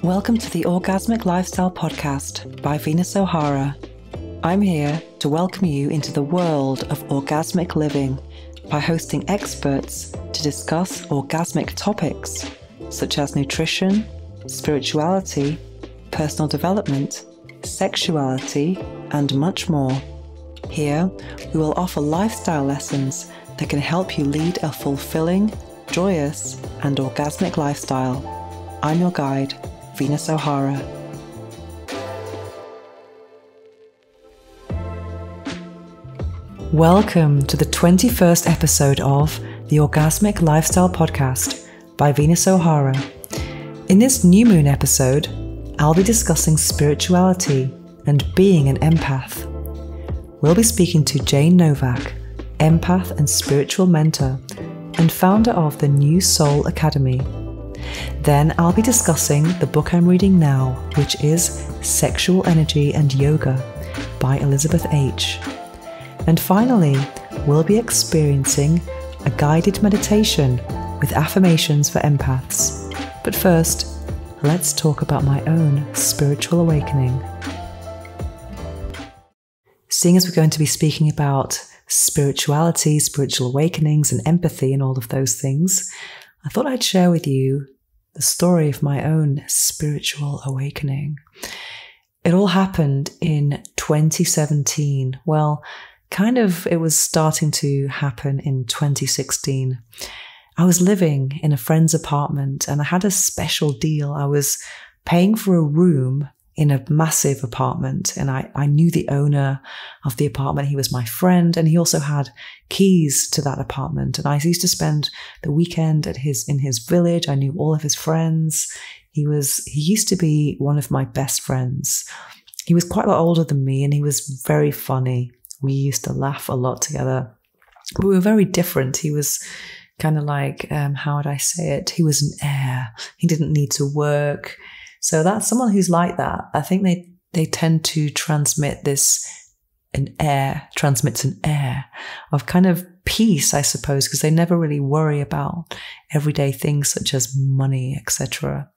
Welcome to the Orgasmic Lifestyle Podcast by Venus O'Hara. I'm here to welcome you into the world of orgasmic living by hosting experts to discuss orgasmic topics such as nutrition, spirituality, personal development, sexuality, and much more. Here, we will offer lifestyle lessons that can help you lead a fulfilling, joyous, and orgasmic lifestyle. I'm your guide, Venus O'Hara. Welcome to the 21st episode of the Orgasmic Lifestyle Podcast by Venus O'Hara. In this new moon episode, I'll be discussing spirituality and being an empath. We'll be speaking to Jane Novak, empath and spiritual mentor, and founder of the New Soul Academy. Then I'll be discussing the book I'm reading now, which is Sexual Energy and Yoga by Elizabeth H. And finally, we'll be experiencing a guided meditation with affirmations for empaths. But first, let's talk about my own spiritual awakening. Seeing as we're going to be speaking about spirituality, spiritual awakenings, and empathy and all of those things, I thought I'd share with you the story of my own spiritual awakening. It all happened in 2017. Well, it was starting to happen in 2016. I was living in a friend's apartment and I had a special deal. I was paying for a room in a massive apartment, and I knew the owner of the apartment. He was my friend, and he also had keys to that apartment. And I used to spend the weekend in his village. I knew all of his friends. He used to be one of my best friends. He was quite a lot older than me, and he was very funny. We used to laugh a lot together. But we were very different. He was kind of like, how would I say it? He was an heir. He didn't need to work. So that's someone who's like that. I think they tend to transmit an air of kind of peace, I suppose, because they never really worry about everyday things such as money, etc.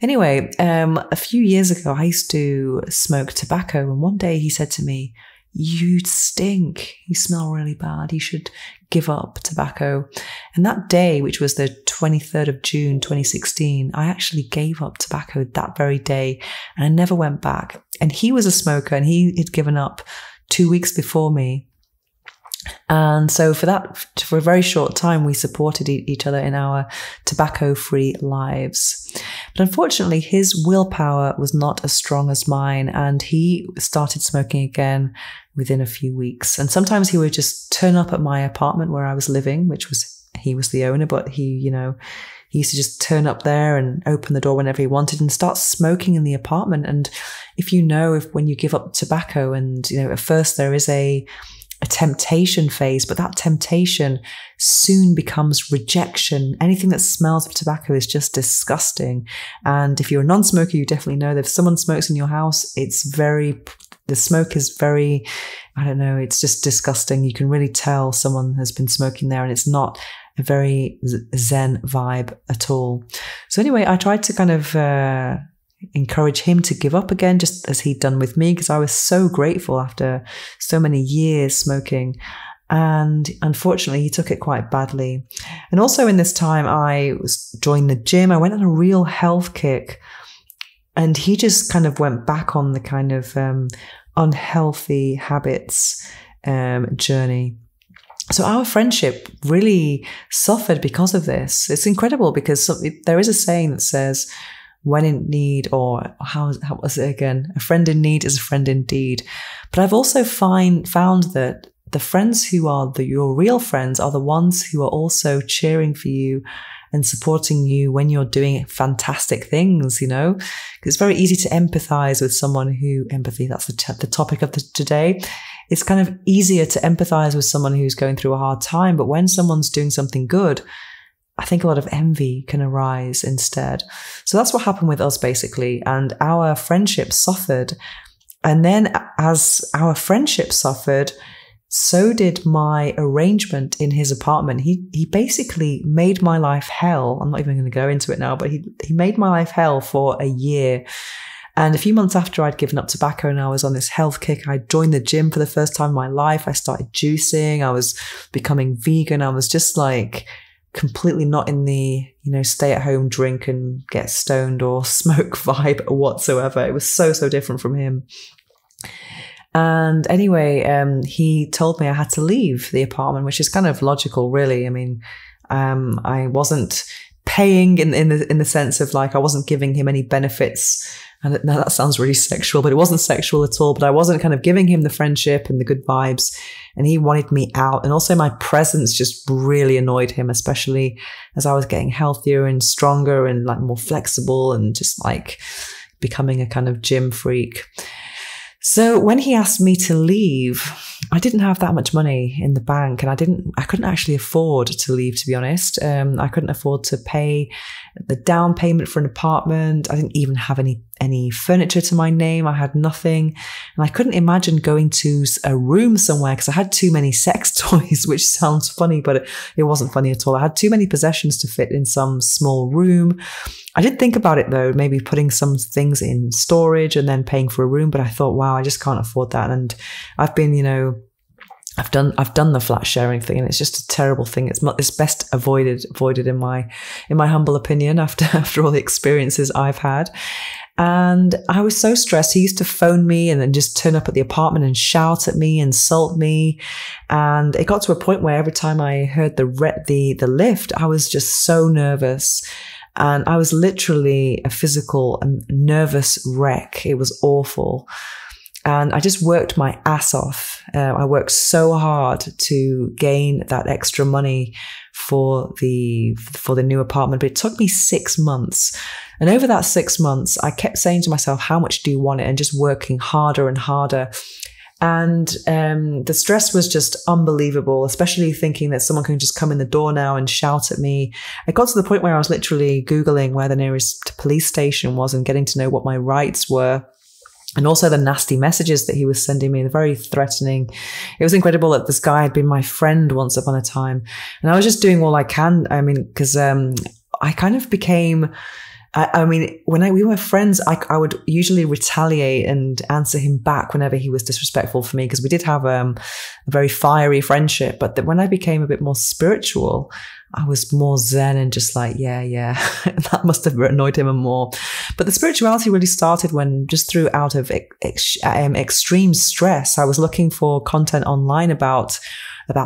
Anyway, a few years ago, I used to smoke tobacco, and one day he said to me, "You stink. You smell really bad. You should give up tobacco." And that day, which was the 23rd of June, 2016, I actually gave up tobacco that very day, and I never went back. And he was a smoker, and he had given up 2 weeks before me. And so for a very short time, we supported each other in our tobacco-free lives. But unfortunately, his willpower was not as strong as mine, and he started smoking again within a few weeks. And sometimes he would just turn up at my apartment where I was living, he was the owner, but he used to just turn up there and open the door whenever he wanted and start smoking in the apartment. And when you give up tobacco, and at first there is a temptation phase, but that temptation soon becomes rejection. Anything that smells of tobacco is just disgusting. And if you're a non-smoker, you definitely know that if someone smokes in your house, the smoke is very, it's just disgusting. You can really tell someone has been smoking there, and it's not a very zen vibe at all. So anyway, I tried to kind of encourage him to give up again, just as he'd done with me, because I was so grateful after so many years smoking. And unfortunately, he took it quite badly. And also in this time, I joined the gym. I went on a real health kick, and he just kind of went back on the kind of unhealthy habits journey. So our friendship really suffered because of this. It's incredible, because there is a saying that says, when in need, or how was it again? A friend in need is a friend indeed. But I've also found that the friends who are your real friends are the ones who are also cheering for you and supporting you when you're doing fantastic things, Because it's very easy to empathize with someone empathy, that's the topic of today. It's kind of easier to empathize with someone who's going through a hard time. But when someone's doing something good, I think a lot of envy can arise instead. So that's what happened with us, basically. And our friendship suffered. And then as our friendship suffered, so did my arrangement in his apartment. He basically made my life hell. I'm not even going to go into it now, but he made my life hell for a year. And a few months after I'd given up tobacco and I was on this health kick, I joined the gym for the first time in my life. I started juicing. I was becoming vegan. I was just like completely not in the, stay at home, drink and get stoned or smoke vibe whatsoever. It was so different from him. And anyway, he told me I had to leave the apartment, which is kind of logical, really. I mean, I wasn't paying in the sense of like, I wasn't giving him any benefits. And now that sounds really sexual, but it wasn't sexual at all. But I wasn't kind of giving him the friendship and the good vibes. And he wanted me out. And also my presence just really annoyed him, especially as I was getting healthier and stronger and like more flexible and just like becoming a kind of gym freak. So when he asked me to leave, I didn't have that much money in the bank and I couldn't actually afford to leave, to be honest. I couldn't afford to pay the down payment for an apartment. I didn't even have any furniture to my name. I had nothing. And I couldn't imagine going to a room somewhere because I had too many sex toys, which sounds funny, but it wasn't funny at all. I had too many possessions to fit in some small room. I did think about it though, maybe putting some things in storage and then paying for a room, but I thought, wow, I just can't afford that. And I've been, I've done the flat sharing thing and it's just a terrible thing. It's best avoided in my humble opinion after all the experiences I've had. And I was so stressed. He used to phone me and then just turn up at the apartment and shout at me, insult me. And it got to a point where every time I heard the lift, I was just so nervous. And I was literally a physical and nervous wreck. It was awful. And I just worked my ass off. I worked so hard to gain that extra money for the new apartment, but it took me 6 months. And over that 6 months, I kept saying to myself, how much do you want it? And just working harder and harder. And the stress was just unbelievable, especially thinking that someone can just come in the door now and shout at me. It got to the point where I was literally Googling where the nearest police station was and getting to know what my rights were. And also the nasty messages that he was sending me, the very threatening. It was incredible that this guy had been my friend once upon a time. And I was just doing all I can. I mean, because I kind of became... when we were friends, I would usually retaliate and answer him back whenever he was disrespectful for me, because we did have a very fiery friendship. But when I became a bit more spiritual, I was more zen and just like, yeah. That must have annoyed him more. But the spirituality really started when just out of extreme stress, I was looking for content online about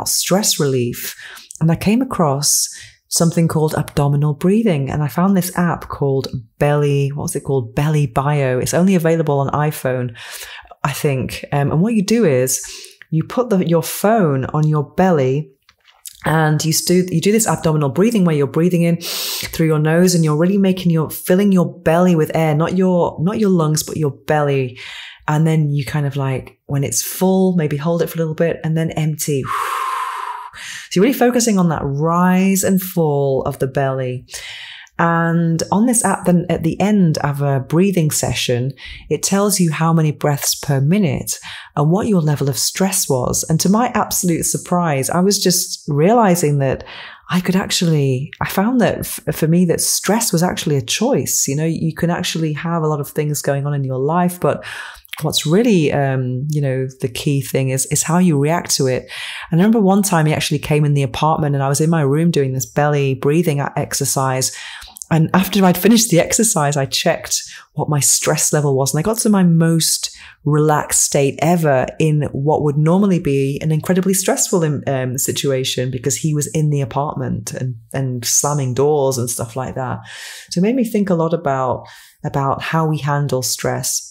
stress relief. And I came across something called abdominal breathing. And I found this app called Belly Bio. It's only available on iPhone, I think. And what you do is you put your phone on your belly and you do this abdominal breathing where you're breathing in through your nose and you're really filling your belly with air, not your lungs, but your belly. And then you kind of like, when it's full, maybe hold it for a little bit and then empty. So you're really focusing on that rise and fall of the belly. And on this app, then at the end of a breathing session, it tells you how many breaths per minute and what your level of stress was. And to my absolute surprise, I was just realizing that I found that for me, that stress was actually a choice. You can actually have a lot of things going on in your life, but what's really, the key thing is how you react to it. And I remember one time he actually came in the apartment and I was in my room doing this belly breathing exercise. And after I'd finished the exercise, I checked what my stress level was. And I got to my most relaxed state ever in what would normally be an incredibly stressful situation, because he was in the apartment and slamming doors and stuff like that. So it made me think a lot about how we handle stress.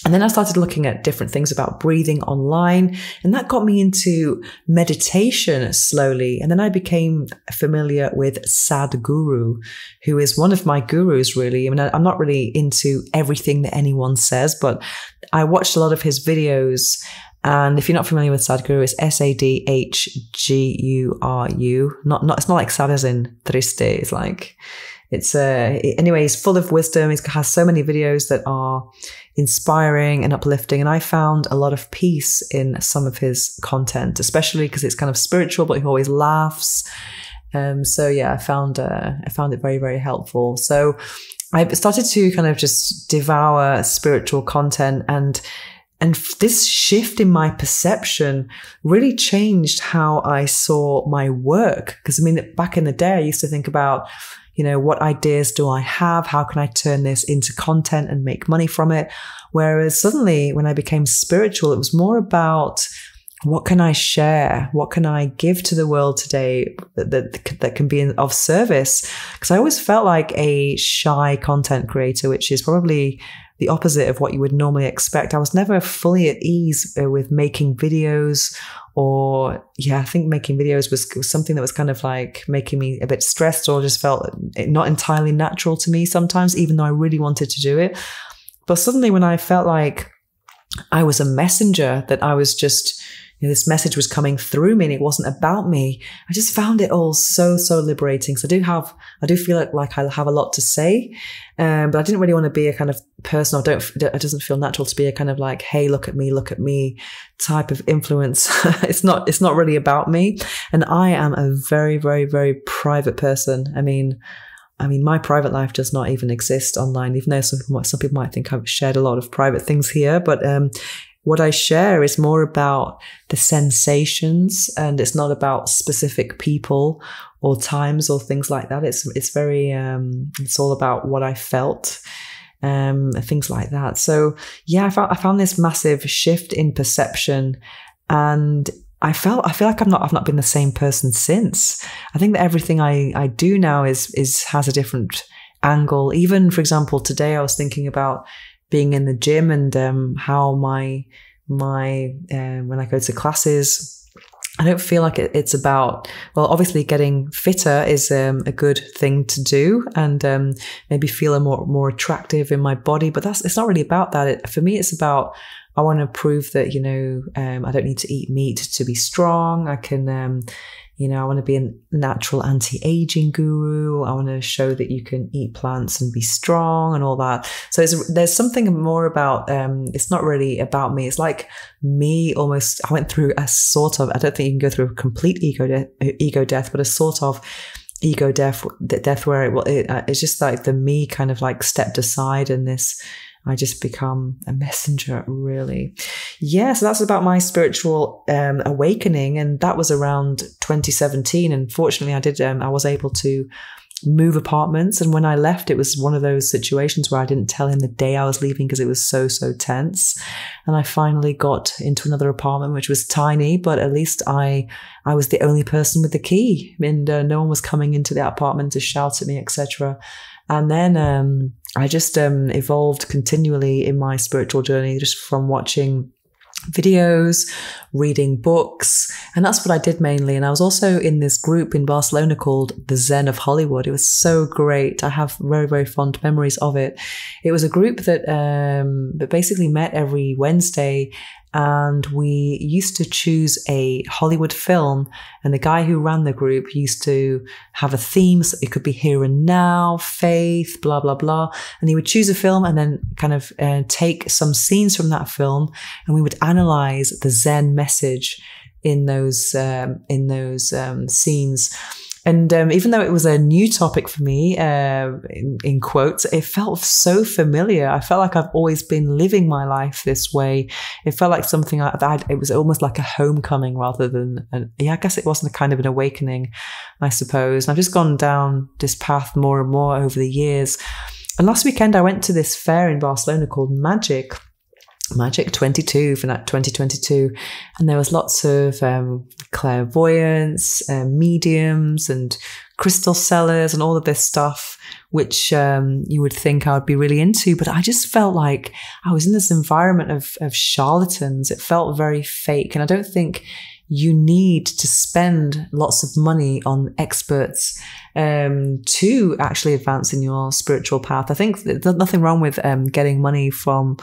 And then I started looking at different things about breathing online, and that got me into meditation slowly. And then I became familiar with Sadhguru, who is one of my gurus, really. I mean, I'm not really into everything that anyone says, but I watched a lot of his videos. And if you're not familiar with Sadhguru, it's Sadhguru. It's not like sad as in triste. It's like, Anyway, he's full of wisdom. He has so many videos that are inspiring and uplifting. And I found a lot of peace in some of his content, especially because it's kind of spiritual, but he always laughs. So yeah, I found it very, very helpful. So I started to kind of just devour spiritual content, and this shift in my perception really changed how I saw my work. Because I mean, back in the day, I used to think about, what ideas do I have? How can I turn this into content and make money from it? Whereas suddenly when I became spiritual, it was more about, what can I share? What can I give to the world today that can be of service? Because I always felt like a shy content creator, which is probably the opposite of what you would normally expect. I was never fully at ease with making videos, I think making videos was something that was kind of like making me a bit stressed, or just felt not entirely natural to me sometimes, even though I really wanted to do it. But suddenly when I felt like I was a messenger, that I was just, this message was coming through me and it wasn't about me, I just found it all so, so liberating. So I do feel like I have a lot to say, but I didn't really want to be a kind of person, it doesn't feel natural to be a kind of like, hey, look at me type of influence. It's not really about me. And I am a very, very, very private person. I mean, my private life does not even exist online, even though some people might think I've shared a lot of private things here. But what I share is more about the sensations, and it's not about specific people or times or things like that. It's very, it's all about what I felt, things like that. So yeah, I found this massive shift in perception, and I feel like I've not been the same person since. I think that everything I do now has a different angle. Even, for example, today I was thinking about being in the gym and how my when I go to classes, I don't feel like it's about, well, obviously getting fitter is a good thing to do, and maybe feel more attractive in my body, but it's not really about that. For me, it's about, I want to prove that, I don't need to eat meat to be strong. I can, I want to be a natural anti-aging guru. I want to show that you can eat plants and be strong and all that. So there's something more about, it's not really about me. It's like me almost, I went through a sort of, I don't think you can go through a complete ego death, but a sort of ego death where it's just like the me kind of like stepped aside, and I just become a messenger, really. Yeah, so that's about my spiritual awakening, and that was around 2017. And fortunately, I was able to move apartments. And when I left, it was one of those situations where I didn't tell him the day I was leaving because it was so, so tense. And I finally got into another apartment, which was tiny, but at least I was the only person with the key, and no one was coming into the apartment to shout at me, etc. And then I just evolved continually in my spiritual journey, just from watching videos, reading books, and that's what I did mainly. And I was also in this group in Barcelona called the Zen of Hollywood. It was so great. I have very, very fond memories of it. It was a group that basically met every Wednesday, and we used to choose a Hollywood film, and the guy who ran the group used to have a theme. So it could be here and now, faith, blah, blah, blah. And he would choose a film and then kind of take some scenes from that film, and we would analyze the Zen message in those scenes. And even though it was a new topic for me, in quotes, it felt so familiar. I felt like I've always been living my life this way. It felt like something it was almost like a homecoming rather than, I guess it wasn't a kind of an awakening, I suppose. And I've just gone down this path more and more over the years. And last weekend, I went to this fair in Barcelona called Magic 22 for 2022, and there was lots of clairvoyance, mediums and crystal sellers and all of this stuff, which you would think I would be really into, but I just felt like I was in this environment of charlatans. It felt very fake, and I don't think you need to spend lots of money on experts to actually advance in your spiritual path. I think there's nothing wrong with getting money from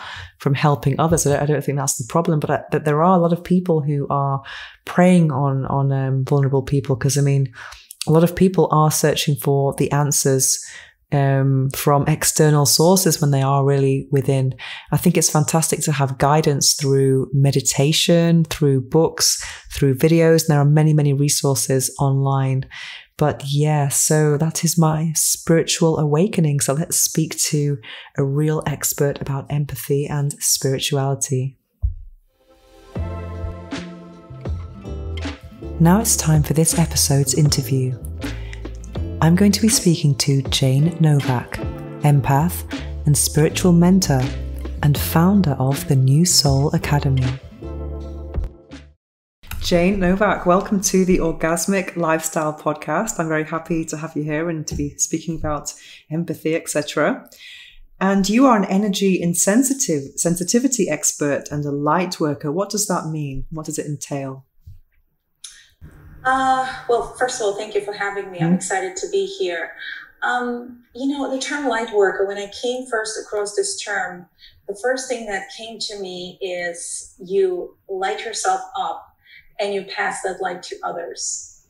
helping others. I don't think that's the problem, but there are a lot of people who are preying on vulnerable people, because I mean, a lot of people are searching for the answers from external sources when they are really within. I think it's fantastic to have guidance through meditation, through books, through videos. And there are many, many resources online. But yeah, so that is my spiritual awakening. So let's speak to a real expert about empathy and spirituality. Now it's time for this episode's interview. I'm going to be speaking to Jane Novak, empath and spiritual mentor and founder of the New Soul Academy. Jane Novak, welcome to the Orgasmic Lifestyle Podcast. I'm very happy to have you here and to be speaking about empathy, etc. And you are an energy sensitivity expert and a light worker. What does that mean? What does it entail? Well, first of all, thank you for having me. I'm excited to be here. The term light worker, when I came first across this term, the first thing that came to me is you light yourself up and you pass that light to others.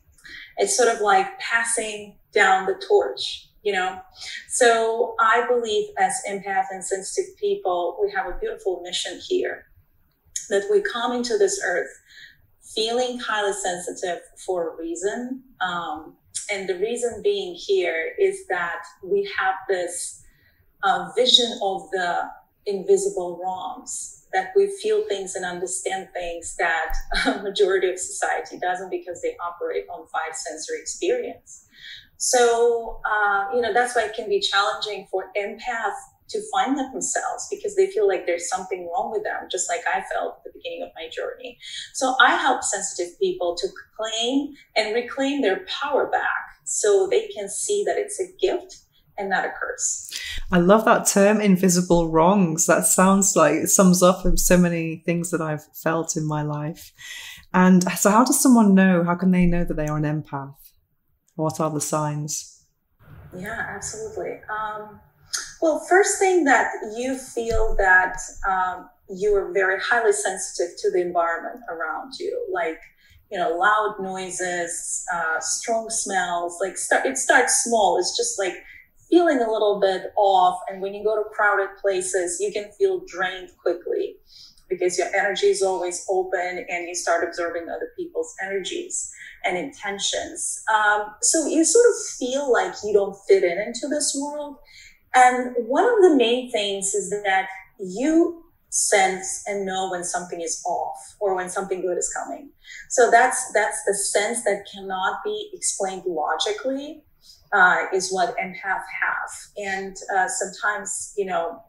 It's sort of like passing down the torch, So I believe as empath and sensitive people, we have a beautiful mission here, that we come into this earth feeling highly sensitive for a reason. And the reason being here is that we have this vision of the invisible realms, that we feel things and understand things that a majority of society doesn't, because they operate on 5 sensory experience. So, that's why it can be challenging for empaths to find themselves, because they feel like there's something wrong with them, just like I felt at the beginning of my journey. So I help sensitive people to claim and reclaim their power back so they can see that it's a gift and not a curse. I love that term, invisible wrongs. That sounds like it sums up so many things that I've felt in my life. And so how does someone know? How can they know that they are an empath? What are the signs? Yeah, absolutely. Well, first thing, that you feel that you are very highly sensitive to the environment around you, like, loud noises, strong smells, it starts small. It's just like feeling a little bit off. And when you go to crowded places, you can feel drained quickly because your energy is always open and you start observing other people's energies and intentions. So you sort of feel like you don't fit into this world. And one of the main things is that you sense and know when something is off or when something good is coming. So that's the sense that cannot be explained logically, is what empaths have. And sometimes,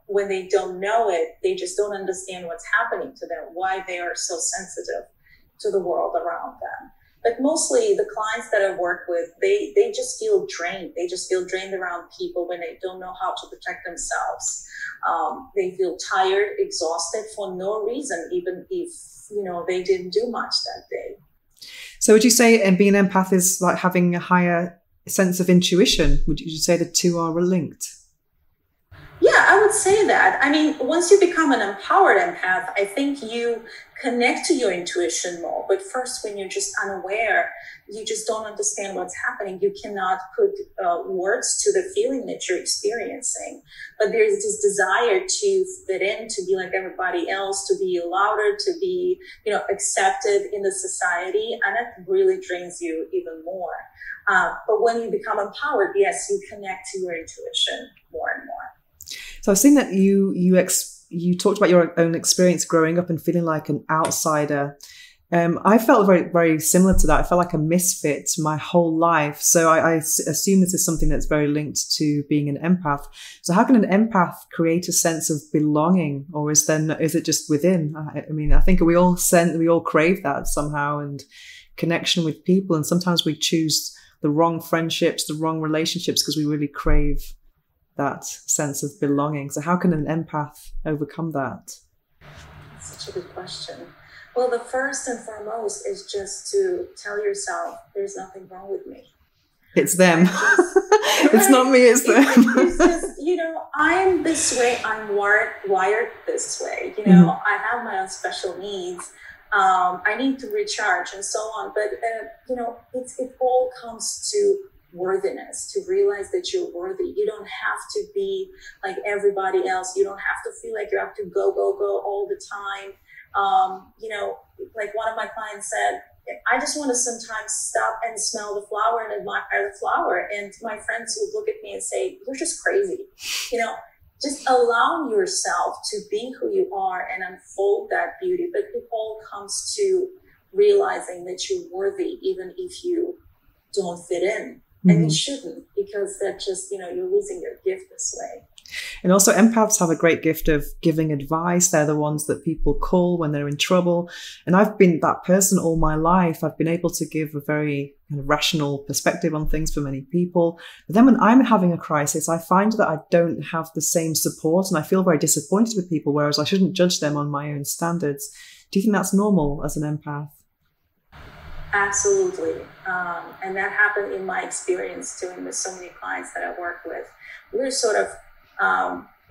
when they don't know it, they just don't understand what's happening to them, why they are so sensitive to the world around them. But mostly the clients that I work with, they just feel drained. They just feel drained around people when they don't know how to protect themselves. They feel tired, exhausted for no reason, even if, they didn't do much that day. So would you say being an empath is like having a higher sense of intuition? Would you say the two are linked? Yeah, I would say that. I mean, once you become an empowered empath, I think you connect to your intuition more. But first, when you're just unaware, you just don't understand what's happening. You cannot put words to the feeling that you're experiencing. But there's this desire to fit in, to be like everybody else, to be louder, to be, accepted in the society. And that really drains you even more. But when you become empowered, yes, you connect to your intuition more and more. So I've seen that you talked about your own experience growing up and feeling like an outsider. I felt very, very similar to that. I felt like a misfit my whole life. So I assume this is something that's very linked to being an empath. So how can an empath create a sense of belonging, or is it just within? I mean, I think we all crave that somehow, and connection with people. And sometimes we choose the wrong friendships, the wrong relationships, because we really crave that sense of belonging. So how can an empath overcome that? Such a good question. Well, the first and foremost is just to tell yourself there's nothing wrong with me. It's them. It's not me, it's them. It's just, I'm this way, I'm wired this way. I have my own special needs. I need to recharge and so on. But, it all comes to worthiness, to realize that you're worthy. You don't have to be like everybody else. You don't have to feel like you have to go, go, go all the time. Like one of my clients said, I just want to sometimes stop and smell the flower and admire the flower. And my friends would look at me and say, you're just crazy. Just allow yourself to be who you are and unfold that beauty. But it all comes to realizing that you're worthy, even if you don't fit in. And you shouldn't, because that just, you're losing your gift this way. And also empaths have a great gift of giving advice. They're the ones that people call when they're in trouble. And I've been that person all my life. I've been able to give a very kind of rational perspective on things for many people. But then when I'm having a crisis, I find that I don't have the same support and I feel very disappointed with people, whereas I shouldn't judge them on my own standards. Do you think that's normal as an empath? Absolutely. And that happened in my experience doing with so many clients that I work with. We're sort of,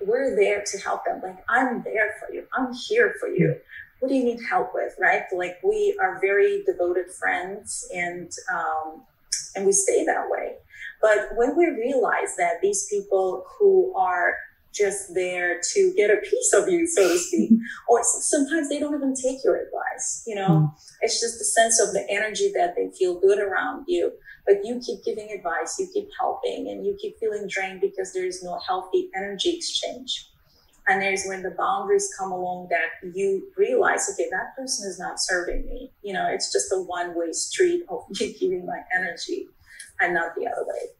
we're there to help them. Like, I'm there for you. I'm here for you. What do you need help with, right? Like, we are very devoted friends and we stay that way. But when we realize that these people who are just there to get a piece of you, so to speak, or sometimes they don't even take your advice, it's just the sense of the energy that they feel good around you, but you keep giving advice, you keep helping, and you keep feeling drained because there is no healthy energy exchange. And there's when the boundaries come along that you realize, okay, that person is not serving me. It's just a one-way street of me giving my energy and not the other way.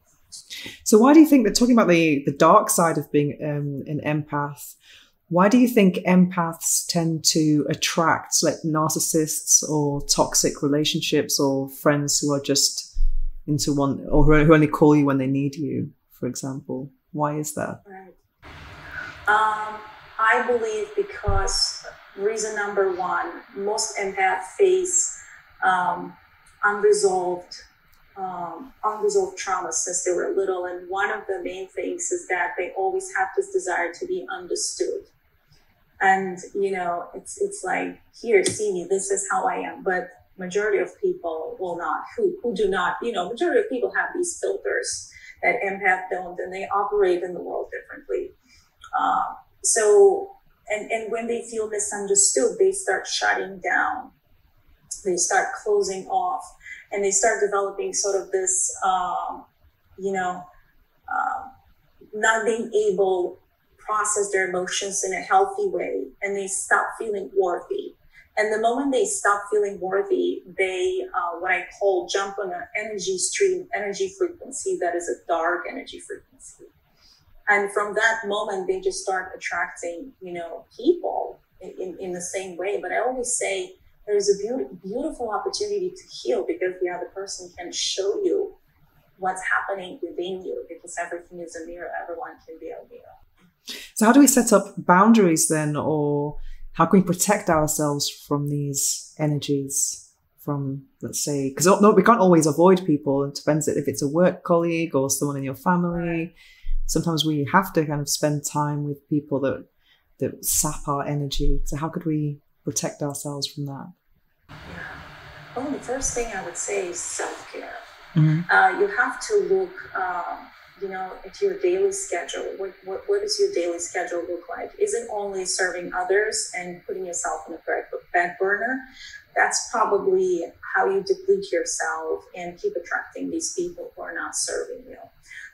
So why do you think that, talking about the dark side of being an empath, why do you think empaths tend to attract like narcissists or toxic relationships or friends who are just into one, or who only call you when they need you, for example? Why is that? Right. I believe because reason number one, most empaths face unresolved trauma since they were little. And one of the main things is that they always have this desire to be understood. And, it's like, here, see me, this is how I am. But majority of people will not, who do not, majority of people have these filters that empaths don't, and they operate in the world differently. And when they feel misunderstood, they start shutting down. They start closing off, and they start developing sort of this, not being able to process their emotions in a healthy way, and they stop feeling worthy. And the moment they stop feeling worthy, they, what I call, jump on an energy stream, energy frequency that is a dark energy frequency. And from that moment, they just start attracting, people in the same way. But I always say there's a beautiful opportunity to heal, because the other person can show you what's happening within you, because everything is a mirror. Everyone can be a mirror. So how do we set up boundaries then, or how can we protect ourselves from these energies? From, let's say, because we can't always avoid people. It depends if it's a work colleague or someone in your family. Sometimes we have to kind of spend time with people that sap our energy. So how could we protect ourselves from that? Yeah. Well, the first thing I would say is self-care. You have to look, at your daily schedule. What does your daily schedule look like? Is it only serving others and putting yourself in a back burner? That's probably how you deplete yourself and keep attracting these people who are not serving you.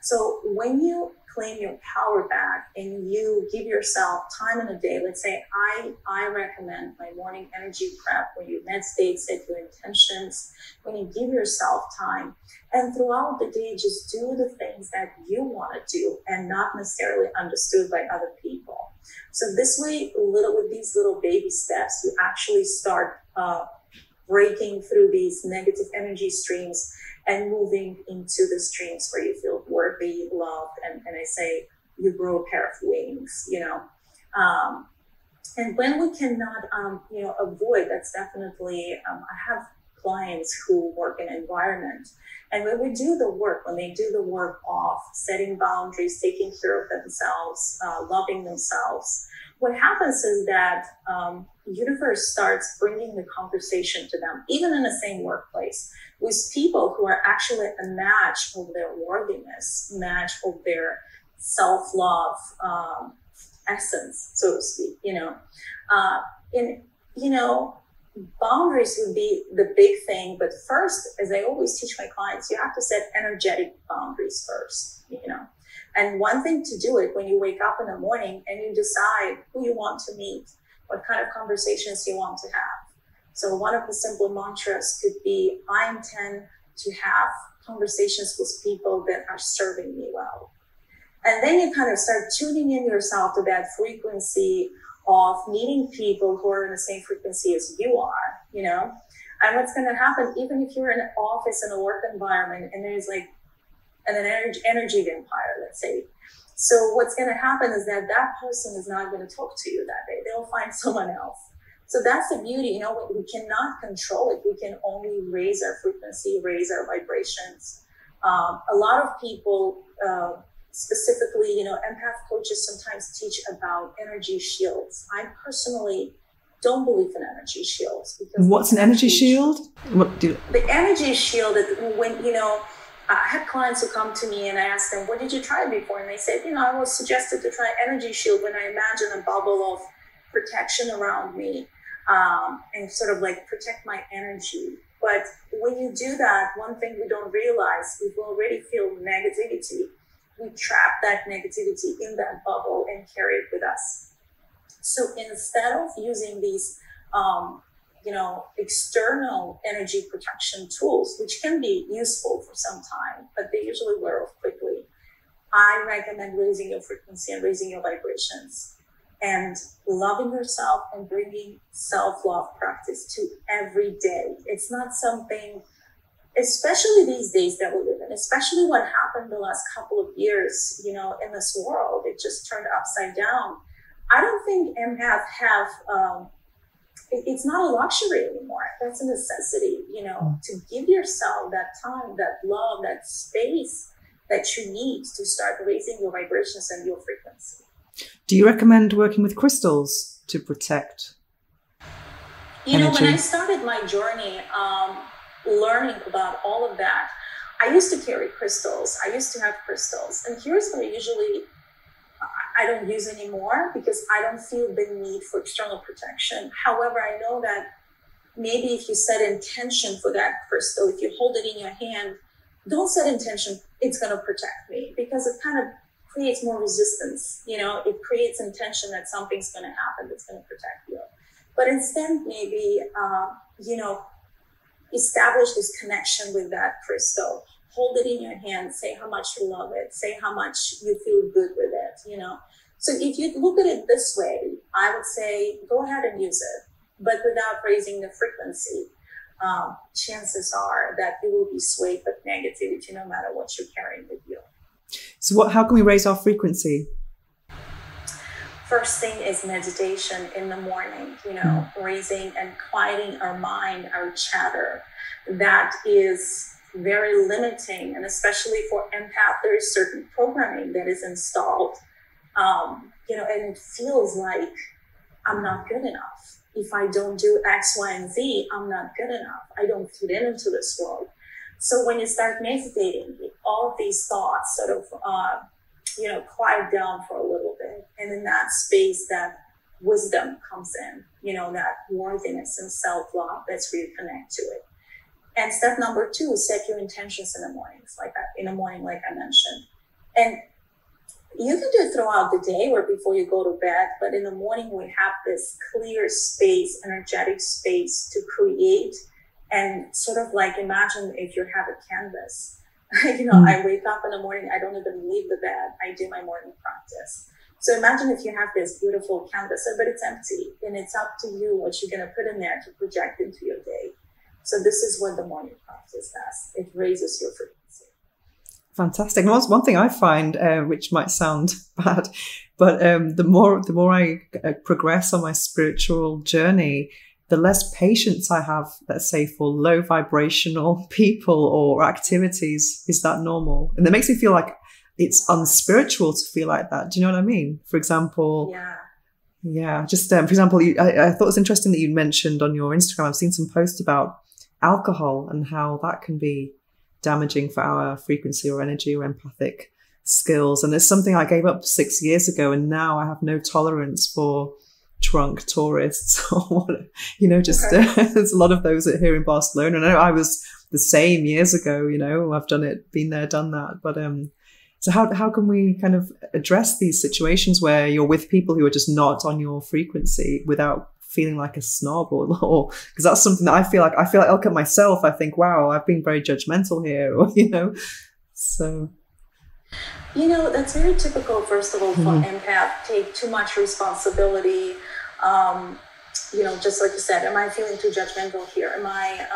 So when you claim your power back and you give yourself time in a day, let's say I recommend my morning energy prep, where you meditate, set your intentions, when you give yourself time, and throughout the day, just do the things that you want to do and not necessarily understood by other people. So this way, with these little baby steps, you actually start breaking through these negative energy streams and moving into the streams where you feel worthy, loved, and I say you grow a pair of wings, and when we cannot, avoid, that's definitely, I have clients who work in environment, and when they do the work of setting boundaries, taking care of themselves, loving themselves, what happens is that universe starts bringing the conversation to them, even in the same workplace, with people who are actually a match of their worthiness, match of their self-love essence, so to speak. And boundaries would be the big thing. But first, as I always teach my clients, you have to set energetic boundaries first. And one thing to do it when you wake up in the morning and you decide who you want to meet, what kind of conversations you want to have. So one of the simple mantras could be, I intend to have conversations with people that are serving me well. And then you kind of start tuning in yourself to that frequency of meeting people who are in the same frequency as you are, And what's going to happen, even if you're in an office, in a work environment, and there's like an energy vampire, let's say. So what's going to happen is that person is not going to talk to you that day. They'll find someone else. So that's the beauty. We cannot control it. We can only raise our frequency, raise our vibrations. A lot of people, specifically, empath coaches sometimes teach about energy shields. I personally don't believe in energy shields. Because what's an energy shield? The energy shield is when, I had clients who come to me and I asked them, what did you try before? And they said, I was suggested to try energy shield when I imagine a bubble of protection around me and sort of like protect my energy. But when you do that, one thing we don't realize, we already feel negativity. We trap that negativity in that bubble and carry it with us. So instead of using these, external energy protection tools, which can be useful for some time, but they usually wear off quickly, I recommend raising your frequency and raising your vibrations and loving yourself and bringing self-love practice to every day. It's not something, especially these days that we live in, especially what happened the last couple of years, in this world, it just turned upside down. I don't think empaths have, it's not a luxury anymore. That's a necessity, to give yourself that time, that love, that space that you need to start raising your vibrations and your frequency. Do you recommend working with crystals to protect energy? When I started my journey, learning about all of that, I used to carry crystals. I used to have crystals. And here's what I don't use anymore because I don't feel the need for external protection. However, I know that maybe if you set intention for that crystal, if you hold it in your hand, don't set intention, it's going to protect me, because it kind of creates more resistance. It creates intention that something's going to happen that's going to protect you. But instead, maybe, establish this connection with that crystal. Hold it in your hand, say how much you love it, say how much you feel good with it, So if you look at it this way, I would say go ahead and use it, but without raising the frequency. Chances are that you will be swayed with negativity no matter what you're carrying with you. So how can we raise our frequency? First thing is meditation in the morning, raising and quieting our mind, our chatter. That is very limiting, and especially for empath, there is certain programming that is installed, and it feels like I'm not good enough. If I don't do X, Y, and Z, I'm not good enough. I don't fit into this world. So when you start meditating, all of these thoughts sort of, quiet down for a little bit, and in that space, that wisdom comes in. That worthiness and self-love. That's where you connect to it. And step number 2 is set your intentions in the mornings, like I mentioned. And you can do it throughout the day or before you go to bed, but in the morning we have this clear space, energetic space to create, and sort of like imagine if you have a canvas. I wake up in the morning, I don't even leave the bed, I do my morning practice. So imagine if you have this beautiful canvas, but it's empty, and it's up to you what you're going to put in there to project into your day. So this is what the morning practice does. It raises your frequency. Fantastic. And one thing I find, which might sound bad, but the more I progress on my spiritual journey, the less patience I have, let's say, for low vibrational people or activities. Is that normal? And it makes me feel like it's unspiritual to feel like that. Do you know what I mean? For example, Yeah, just for example, I thought it was interesting that you mentioned on your Instagram, I've seen some posts about alcohol and how that can be damaging for our frequency or energy or empathic skills. And it's something I gave up 6 years ago, and now I have no tolerance for drunk tourists or what, just there's a lot of those here in Barcelona. And I know I was the same years ago, I've done it, been there, done that. But so how can we kind of address these situations where you're with people who are just not on your frequency without feeling like a snob or because that's something that I feel like I look at myself, I think, wow, I've been very judgmental here, or so that's very typical, first of all, for empath, take too much responsibility. Just like you said, am I feeling too judgmental here? Am I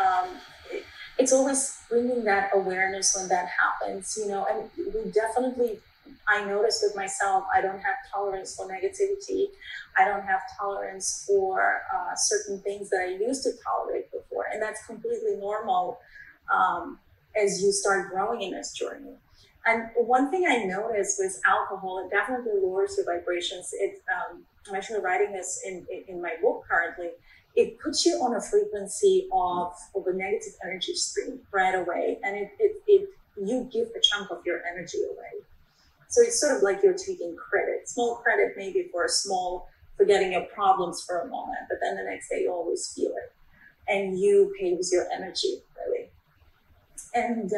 it's always bringing that awareness when that happens, and we definitely, I notice with myself, I don't have tolerance for negativity. I don't have tolerance for certain things that I used to tolerate before. And that's completely normal as you start growing in this journey. And one thing I noticed with alcohol, it definitely lowers your vibrations. I'm actually writing this in my book currently. It puts you on a frequency of a negative energy stream right away. And you give a chunk of your energy away. So it's sort of like you're taking credit, small credit maybe for forgetting your problems for a moment, but then the next day you always feel it. And you pay with your energy, really. And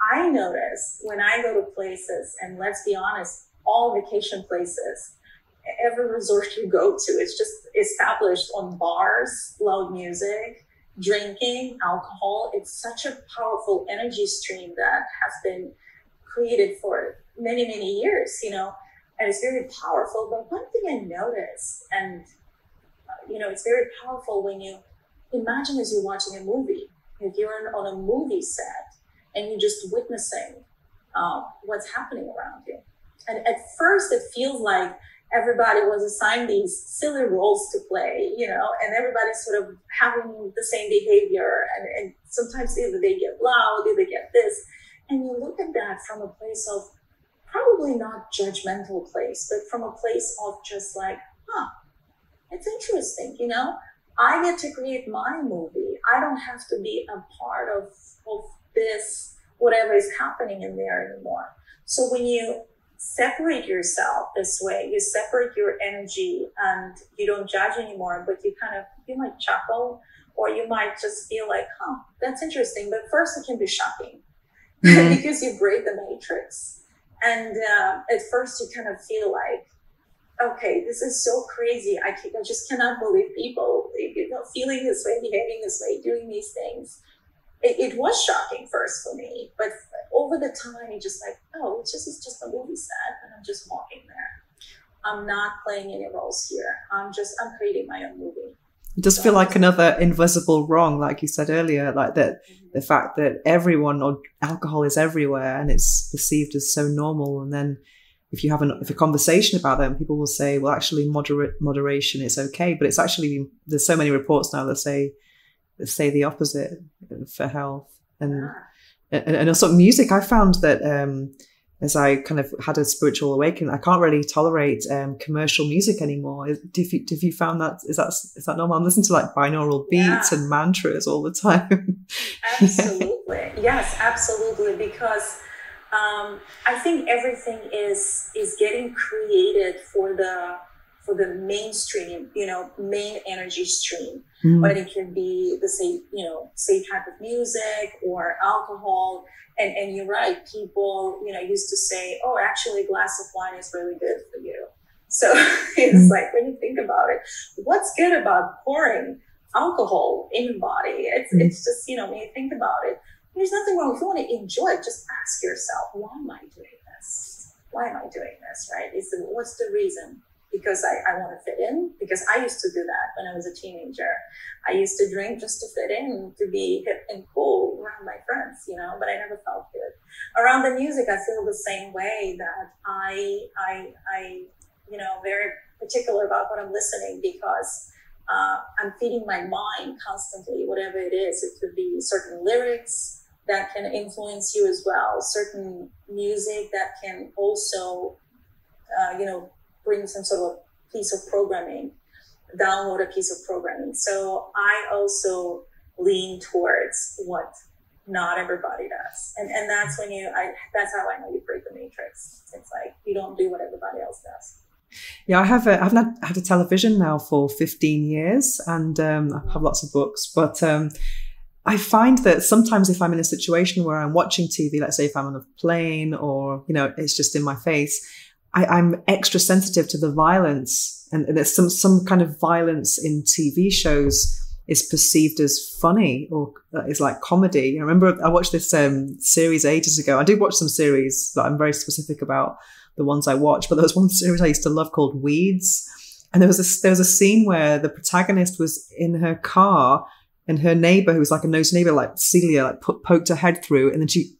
I notice when I go to places, and let's be honest, all vacation places, every resort you go to is just established on bars, loud music, drinking, alcohol. It's such a powerful energy stream that has been created for many, many years, and it's very powerful. But one thing I noticed, and, it's very powerful when you imagine as you're watching a movie, if you're on a movie set and you're just witnessing what's happening around you. And at first it feels like everybody was assigned these silly roles to play, and everybody's sort of having the same behavior. And sometimes either they get loud, either they get this. And you look at that from a place of probably not judgmental place, but from a place of just like, it's interesting, I get to create my movie. I don't have to be a part of this, whatever is happening in there anymore. So when you separate yourself this way, you separate your energy and you don't judge anymore, but you might chuckle, or you might just feel like, that's interesting. But first it can be shocking because you break the matrix. And at first you kind of feel like, okay, this is so crazy. I just cannot believe people, feeling this way, behaving this way, doing these things. It was shocking first for me, but over the time, you're just like, it's just a movie set, and I'm just walking there. I'm not playing any roles here. I'm creating my own movie. It does feel like another invisible wrong, like you said earlier, like that the fact that everyone or alcohol is everywhere and it's perceived as so normal. And then if you have a conversation about them, people will say, well, actually moderation is okay. But it's actually, there's so many reports now that say the opposite for health. And also music, I found that as I kind of had a spiritual awakening, I can't really tolerate commercial music anymore. Have you found that? Is that normal? I'm listening to like binaural beats and mantras all the time. Absolutely. Yes, absolutely. Because I think everything is getting created for the mainstream, main energy stream. But it can be the same type of music or alcohol. And you're right, people, used to say, actually a glass of wine is really good for you. So it's like, when you think about it, what's good about pouring alcohol in your body? It's just, when you think about it, there's nothing wrong. If you want to enjoy it, just ask yourself, why am I doing this? Why am I doing this, right? What's the reason? Because I want to fit in, because I used to do that when I was a teenager. I used to drink just to fit in, to be hip and cool around my friends, but I never felt good. Around the music, I feel the same way, that I very particular about what I'm listening, because I'm feeding my mind constantly, whatever it is. It could be certain lyrics that can influence you as well, certain music that can also, bring some sort of piece of programming, download a piece of programming. So I also lean towards what not everybody does. And that's when that's how I know you break the matrix. It's like, you don't do what everybody else does. Yeah, I've not had a television now for 15 years, and I have lots of books, but I find that sometimes if I'm in a situation where I'm watching TV, let's say if I'm on a plane or, it's just in my face, I'm extra sensitive to the violence, and there's some kind of violence in TV shows is perceived as funny or is like comedy. I remember I watched this series ages ago. I do watch some series that I'm very specific about the ones I watch, but there was one series I used to love called Weeds. And there was a scene where the protagonist was in her car and her neighbor, who was like a nosy neighbor, like Celia, like poked her head through, and then she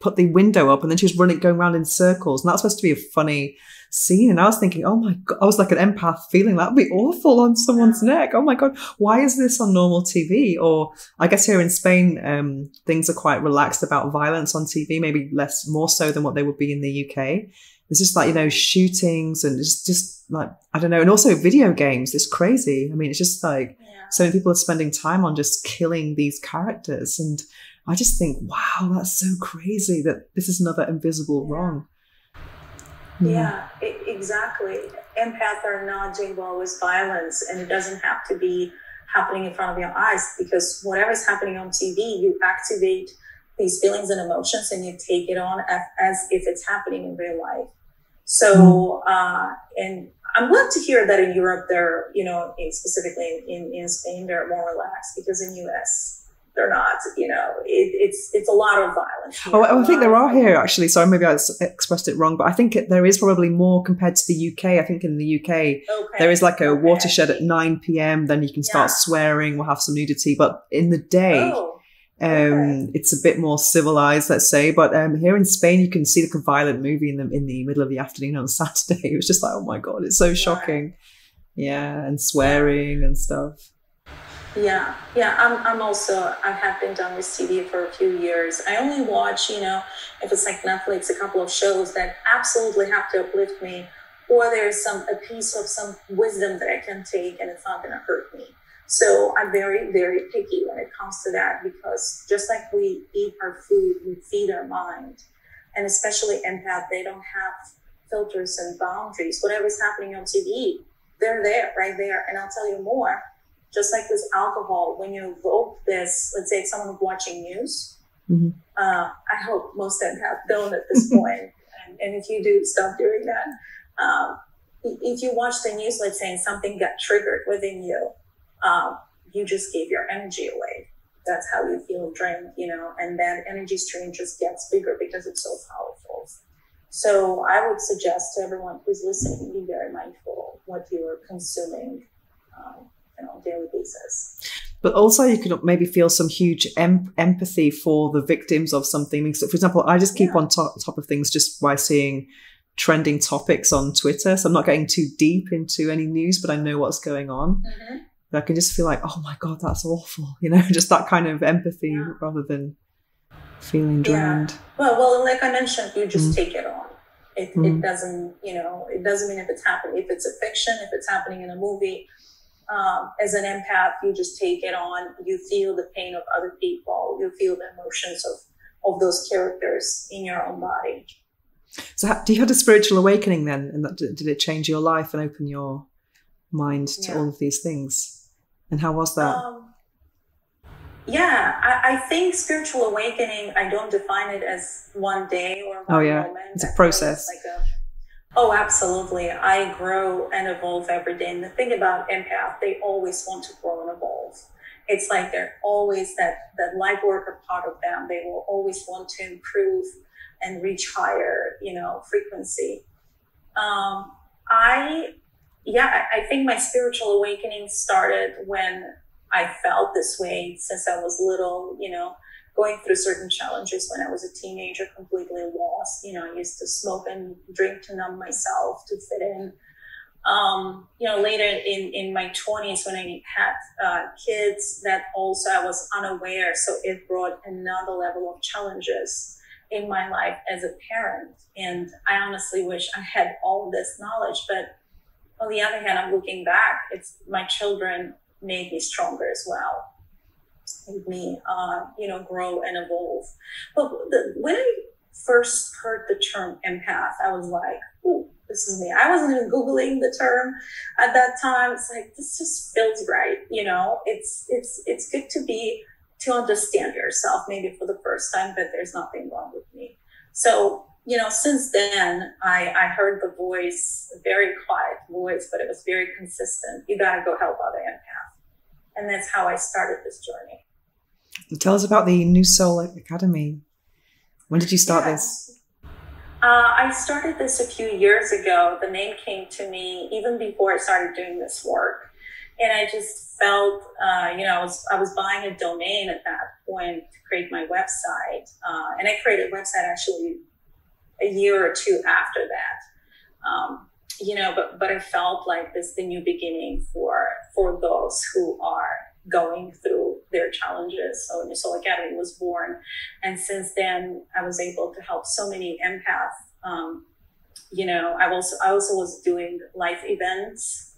put the window up and then she was going around in circles. And that was supposed to be a funny scene. And I was thinking, oh my God, I was like an empath feeling that would be awful on someone's neck. Oh my God, why is this on normal TV? Or I guess here in Spain, things are quite relaxed about violence on TV, maybe more so than what they would be in the UK. It's just like, shootings and just like, I don't know. And also video games. It's crazy. I mean, it's just like so many people are spending time on just killing these characters. And I just think, wow, that's so crazy that this is another invisible wrong. Yeah, exactly. Empaths are not doing well with violence, and it doesn't have to be happening in front of your eyes, because whatever's happening on TV, you activate these feelings and emotions and you take it on as if it's happening in real life. So, and I'm glad to hear that in Europe, they're, specifically in Spain, they're more relaxed, because in US, they're not, it's a lot of violence. I think there are here, actually. Sorry, maybe I expressed it wrong, but I think there is probably more compared to the UK. I think in the UK, there is like a watershed at 9 p.m. Then you can start swearing, we'll have some nudity. But in the day, it's a bit more civilized, let's say. But here in Spain, you can see like a violent movie in the middle of the afternoon on a Saturday. It was just like, oh my God, it's so shocking. Yeah, and swearing and stuff. Yeah. I have been done with TV for a few years. I only watch, if it's like Netflix, a couple of shows that absolutely have to uplift me, or there's a piece of some wisdom that I can take and it's not going to hurt me. So I'm very, very picky when it comes to that, because just like we eat our food, we feed our mind. And especially empath, they don't have filters and boundaries. Whatever's happening on TV, they're there, right there. And I'll tell you more. Just like with alcohol, when you evoke this, let's say if someone's watching news, I hope most empaths don't at this point. And if you do, stop doing that. If you watch the news, let's say, and something got triggered within you, you just gave your energy away. That's how you feel drained, and that energy strain just gets bigger because it's so powerful. So I would suggest to everyone who's listening, be very mindful of what you're consuming on a daily basis. But also you could maybe feel some huge empathy for the victims of something. So, for example, I just keep on top of things just by seeing trending topics on Twitter. So I'm not getting too deep into any news, but I know what's going on. I can just feel like, oh my God, that's awful. just that kind of empathy rather than feeling drained. Well, like I mentioned, you just take it on. It doesn't, it doesn't mean if it's happening, if it's a fiction, if it's happening in a movie. As an empath, you just take it on. You feel the pain of other people. You feel the emotions of those characters in your own body. So do you have a spiritual awakening then? And did it change your life and open your mind to all of these things? And how was that? I think spiritual awakening, I don't define it as one day or one moment. It's a process. Oh, absolutely. I grow and evolve every day. And the thing about empath, they always want to grow and evolve. It's like they're always that light worker part of them. They will always want to improve and reach higher, frequency. I think my spiritual awakening started when I felt this way since I was little, going through certain challenges when I was a teenager, completely lost. I used to smoke and drink to numb myself, to fit in. Later in my 20s, when I had kids, that also I was unaware. So it brought another level of challenges in my life as a parent. And I honestly wish I had all this knowledge, but on the other hand, I'm looking back, it's my children made me stronger as well. Made me, grow and evolve. But when I first heard the term empath, I was like, ooh, this is me. I wasn't even Googling the term at that time. It's like, this just feels right. It's good to understand yourself maybe for the first time, but there's nothing wrong with me. So, since then I heard the voice, a very quiet voice, but it was very consistent. You got to go help other empaths. And that's how I started this journey. Tell us about the New Soul Academy. When did you start this? I started this a few years ago. The name came to me even before I started doing this work. And I just felt, I was buying a domain at that point to create my website. And I created a website actually a year or two after that. But I felt like this is the new beginning for those who are going through their challenges. So New Soul Academy was born. And since then, I was able to help so many empaths. I also was doing live events.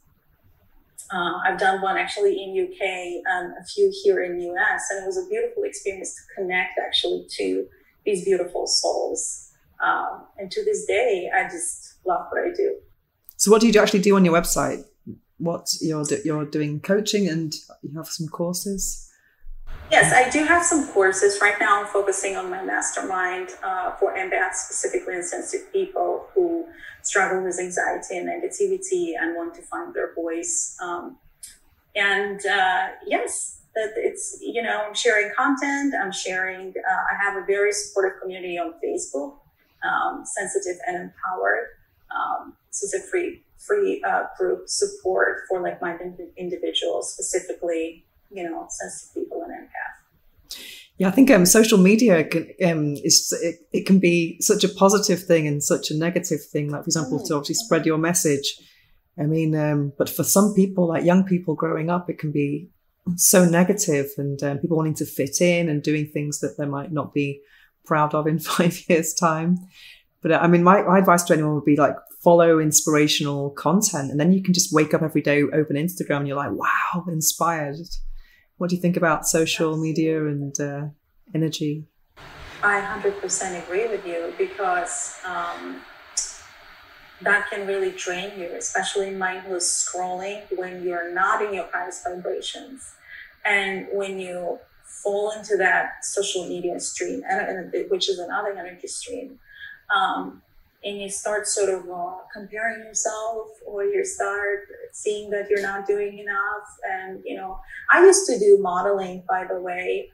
I've done one actually in UK and a few here in US. And it was a beautiful experience to connect actually to these beautiful souls. And to this day, I just love what I do. So what do you actually do on your website? What you're doing coaching and you have some courses? Yes, I do have some courses. Right now I'm focusing on my mastermind for empaths, specifically and sensitive people who struggle with anxiety and negativity and want to find their voice. Yes, that it's, I'm sharing content. I have a very supportive community on Facebook, Sensitive and Empowered. This is a free group support for like-minded individuals, specifically, sensitive people and empath. Yeah, I think social media can be such a positive thing and such a negative thing. Like, for example, to obviously spread your message. I mean, but for some people, like young people growing up, it can be so negative, and people wanting to fit in and doing things that they might not be proud of in 5 years' time. But I mean, my advice to anyone would be like, follow inspirational content, and then you can just wake up every day, open Instagram, and you're like, wow, inspired. What do you think about social media and energy? I 100% agree with you, because that can really drain you, especially mindless scrolling when you're not in your highest vibrations. And when you fall into that social media stream, which is another energy stream, and you start sort of comparing yourself, or you start seeing that you're not doing enough. And, I used to do modeling, by the way,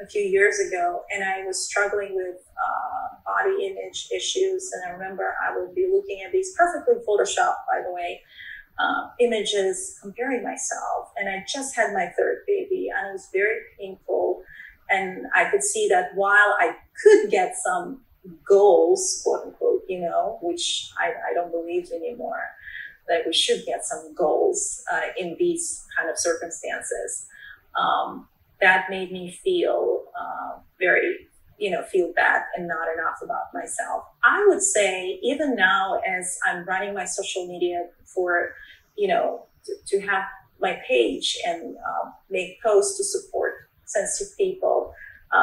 a few years ago, and I was struggling with body image issues. And I remember I would be looking at these perfectly photoshopped, by the way, images, comparing myself. And I just had my third baby, and it was very painful. And I could see that while I could get some goals, quote unquote, which I don't believe anymore, that we should get some goals in these kind of circumstances. That made me feel very, feel bad and not enough about myself. I would say even now, as I'm running my social media for, to have my page and make posts to support sensitive people,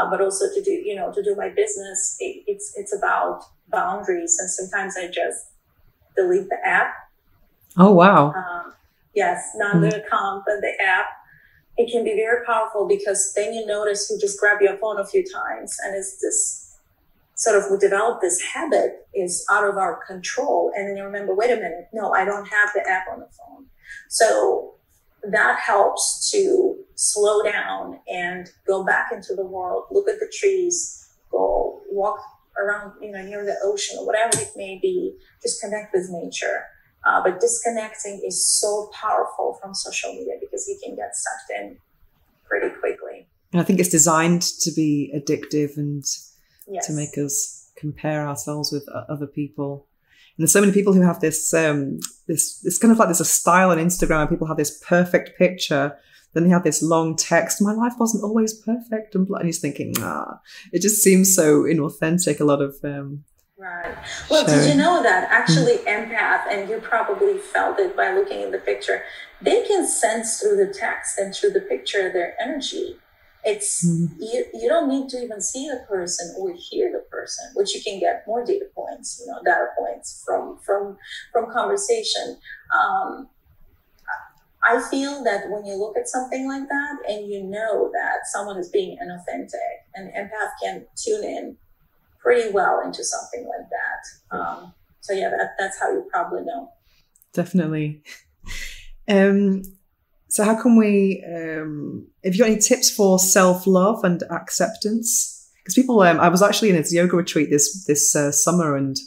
but also to do my business, it's about boundaries. And sometimes I just delete the app. Oh, wow. Yes, not the account, but the app. It can be very powerful, because then you notice you just grab your phone a few times, and it's this sort of, we develop this habit is out of our control. And then you remember, wait a minute, no, I don't have the app on the phone. So that helps to slow down and go back into the world, look at the trees, go walk around, near the ocean or whatever it may be, just connect with nature. But disconnecting is so powerful from social media, because you can get sucked in pretty quickly. And I think it's designed to be addictive and to make us compare ourselves with other people. And there's so many people who have this this kind of like, there's a style on Instagram where people have this perfect picture, then they have this long text, my life wasn't always perfect, and he's thinking, it just seems so inauthentic, a lot of Right. Well, did you know that actually empath, and you probably felt it by looking in the picture, they can sense through the text and through the picture their energy. It's you don't need to even see the person or hear the person, which you can get more data points, data points from conversation. I feel that when you look at something like that and you know that someone is being inauthentic, an empath can tune in pretty well into something like that. So yeah, that's how you probably know. Definitely. So how can we, have you got any tips for self-love and acceptance? Because people, I was actually in a yoga retreat this summer, and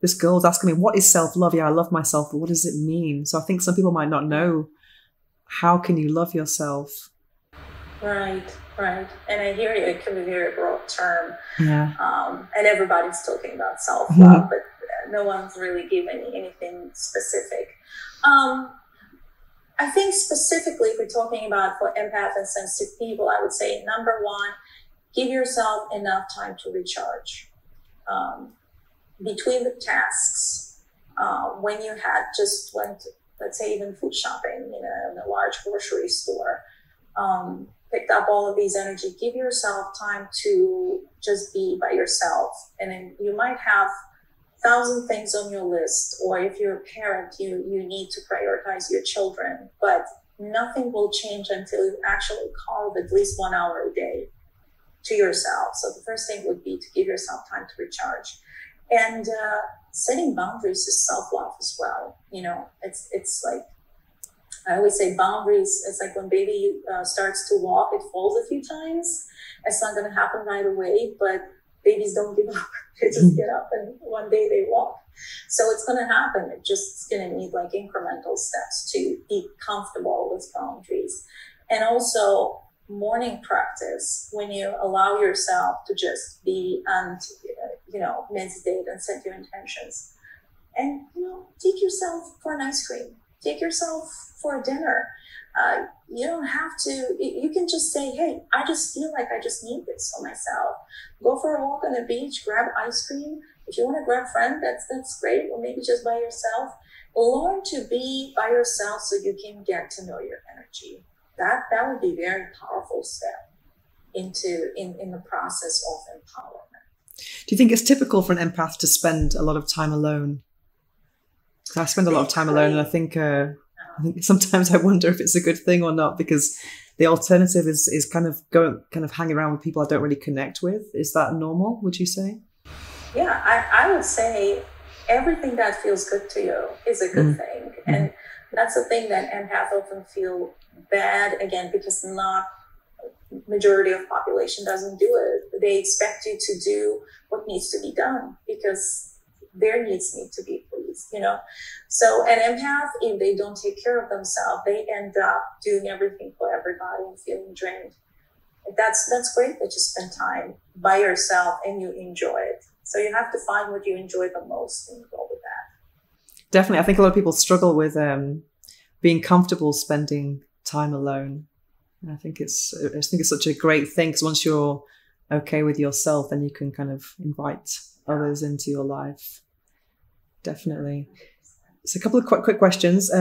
this girl was asking me, what is self-love? Yeah, I love myself, but what does it mean? So I think some people might not know, how can you love yourself? Right. And I hear you, it can be a very broad term. Yeah. And everybody's talking about self-love, but no one's really giving anything specific. I think specifically if we're talking about for empath and sensitive people, I would say number one, give yourself enough time to recharge. Between the tasks, when you had just went, let's say even food shopping in a large grocery store, picked up all of these energy, give yourself time to just be by yourself. And then you might have 1,000 things on your list, or if you're a parent, you need to prioritize your children, but nothing will change until you actually carve at least 1 hour a day to yourself. So the first thing would be to give yourself time to recharge. And setting boundaries is self-love as well. It's like, I always say boundaries, it's like when baby starts to walk, it falls a few times. It's not going to happen right away, but babies don't give up. They just get up and one day they walk. So it's going to happen. It's just going to need like incremental steps to be comfortable with boundaries. And also morning practice, when you allow yourself to just be and, meditate and set your intentions. And, take yourself for an ice cream. Take yourself for a dinner. You don't have to, you can just say, hey, I just feel like I just need this for myself. Go for a walk on the beach, grab ice cream. If you want to grab a friend, that's great. Or maybe just by yourself. Learn to be by yourself so you can get to know your energy. That would be a very powerful step in the process of empowerment. Do you think it's typical for an empath to spend a lot of time alone? I spend a lot of time alone, and I think sometimes I wonder if it's a good thing or not, because the alternative is kind of hanging around with people I don't really connect with. Is that normal, would you say? Yeah, I would say everything that feels good to you is a good thing. And that's the thing that empaths often feel bad, again, because not majority of population doesn't do it. They expect you to do what needs to be done because their needs need to be pleased, So an empath, if they don't take care of themselves, they end up doing everything for everybody and feeling drained. That's great that you spend time by yourself and you enjoy it. So you have to find what you enjoy the most and go with that. Definitely. I think a lot of people struggle with being comfortable spending time alone. And I think it's such a great thing, because once you're okay with yourself, then you can kind of invite others into your life. Definitely. So a couple of quick questions.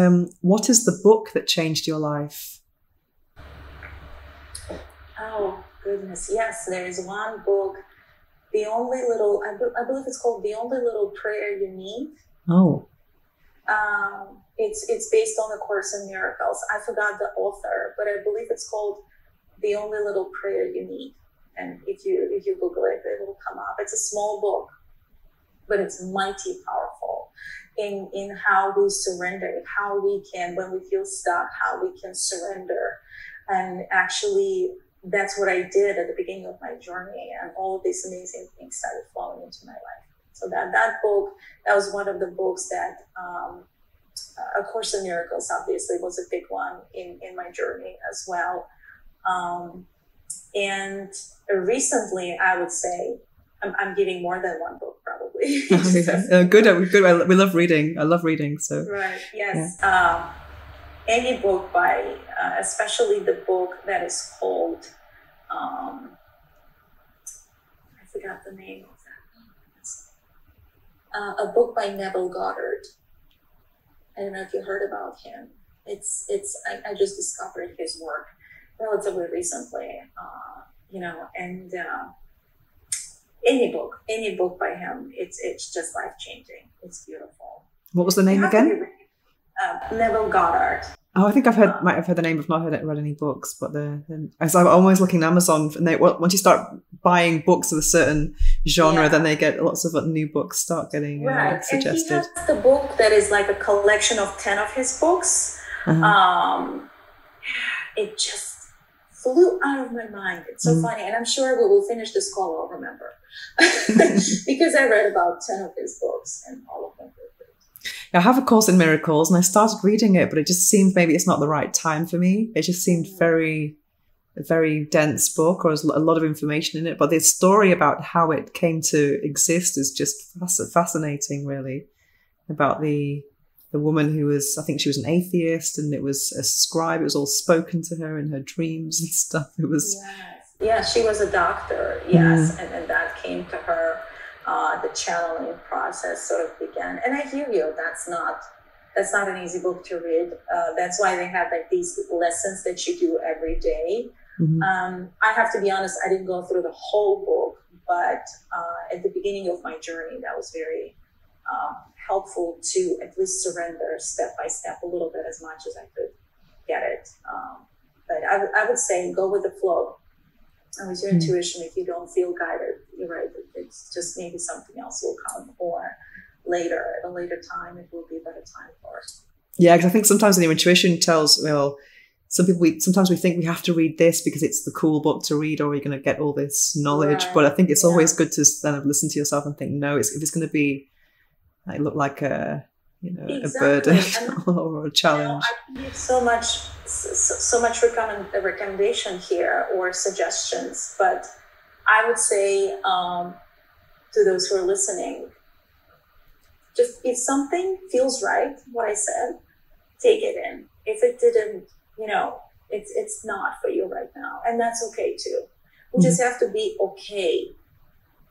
What is the book that changed your life? Oh, goodness. Yes, there is one book, I believe it's called The Only Little Prayer You Need. Oh. It's based on the Course in Miracles. I forgot the author, but I believe it's called The Only Little Prayer You Need. And if you Google it, it will come up. It's a small book, but it's mighty powerful in how we surrender, how we can, when we feel stuck, how we can surrender. And actually, that's what I did at the beginning of my journey, and all of these amazing things started flowing into my life. So that book, that was one of the books that, A Course in Miracles, obviously, was a big one in my journey as well. And recently, I would say, I'm giving more than one book, probably. Good. We love reading. I love reading. So right. Yes. Yeah. Any book by, especially the book that is called, I forgot the name of that. a book by Neville Goddard. I don't know if you heard about him. I just discovered his work relatively recently, and any book by him, it's just life-changing. It's beautiful. What was the name again? Neville Goddard. Oh, I think might have heard the name. I've not read any books, but as I'm always looking at Amazon, and once you start buying books of a certain genre, then they get lots of new books start getting suggested. And he has the book that is like a collection of 10 of his books. It just flew out of my mind. It's so funny, and I'm sure we will finish this call. I'll remember because I read about 10 of his books, and all of them were great. I have a course in miracles, and I started reading it, but it just seemed maybe it's not the right time for me. It just seemed a very dense book, or there's a lot of information in it. But the story about how it came to exist is just fascinating, really, about the woman who was, I think she was an atheist, and it was a scribe. It was all spoken to her in her dreams and stuff. It was... Yes, she was a doctor, yes, and that came to her. The channeling process sort of began. And I hear you, that's not an easy book to read. That's why they have like these lessons that you do every day. I have to be honest, I didn't go through the whole book, but at the beginning of my journey, that was very helpful to at least surrender step by step a little bit, as much as I could get it. But I would say go with the flow. And with your intuition, if you don't feel guided, you're right, it's just maybe something else will come, or later, at a later time, it will be a better time for us. Yeah, because I think sometimes when your intuition tells, sometimes we think we have to read this because it's the cool book to read, or you're going to get all this knowledge. But I think it's always good to kind of listen to yourself and think, no, if it's going to be, look like a burden or a challenge. I can give so much recommendation here, or suggestions, but I would say to those who are listening, just if something feels right, what I said, take it in. If it didn't, it's not for you right now, and that's okay too. We just have to be okay,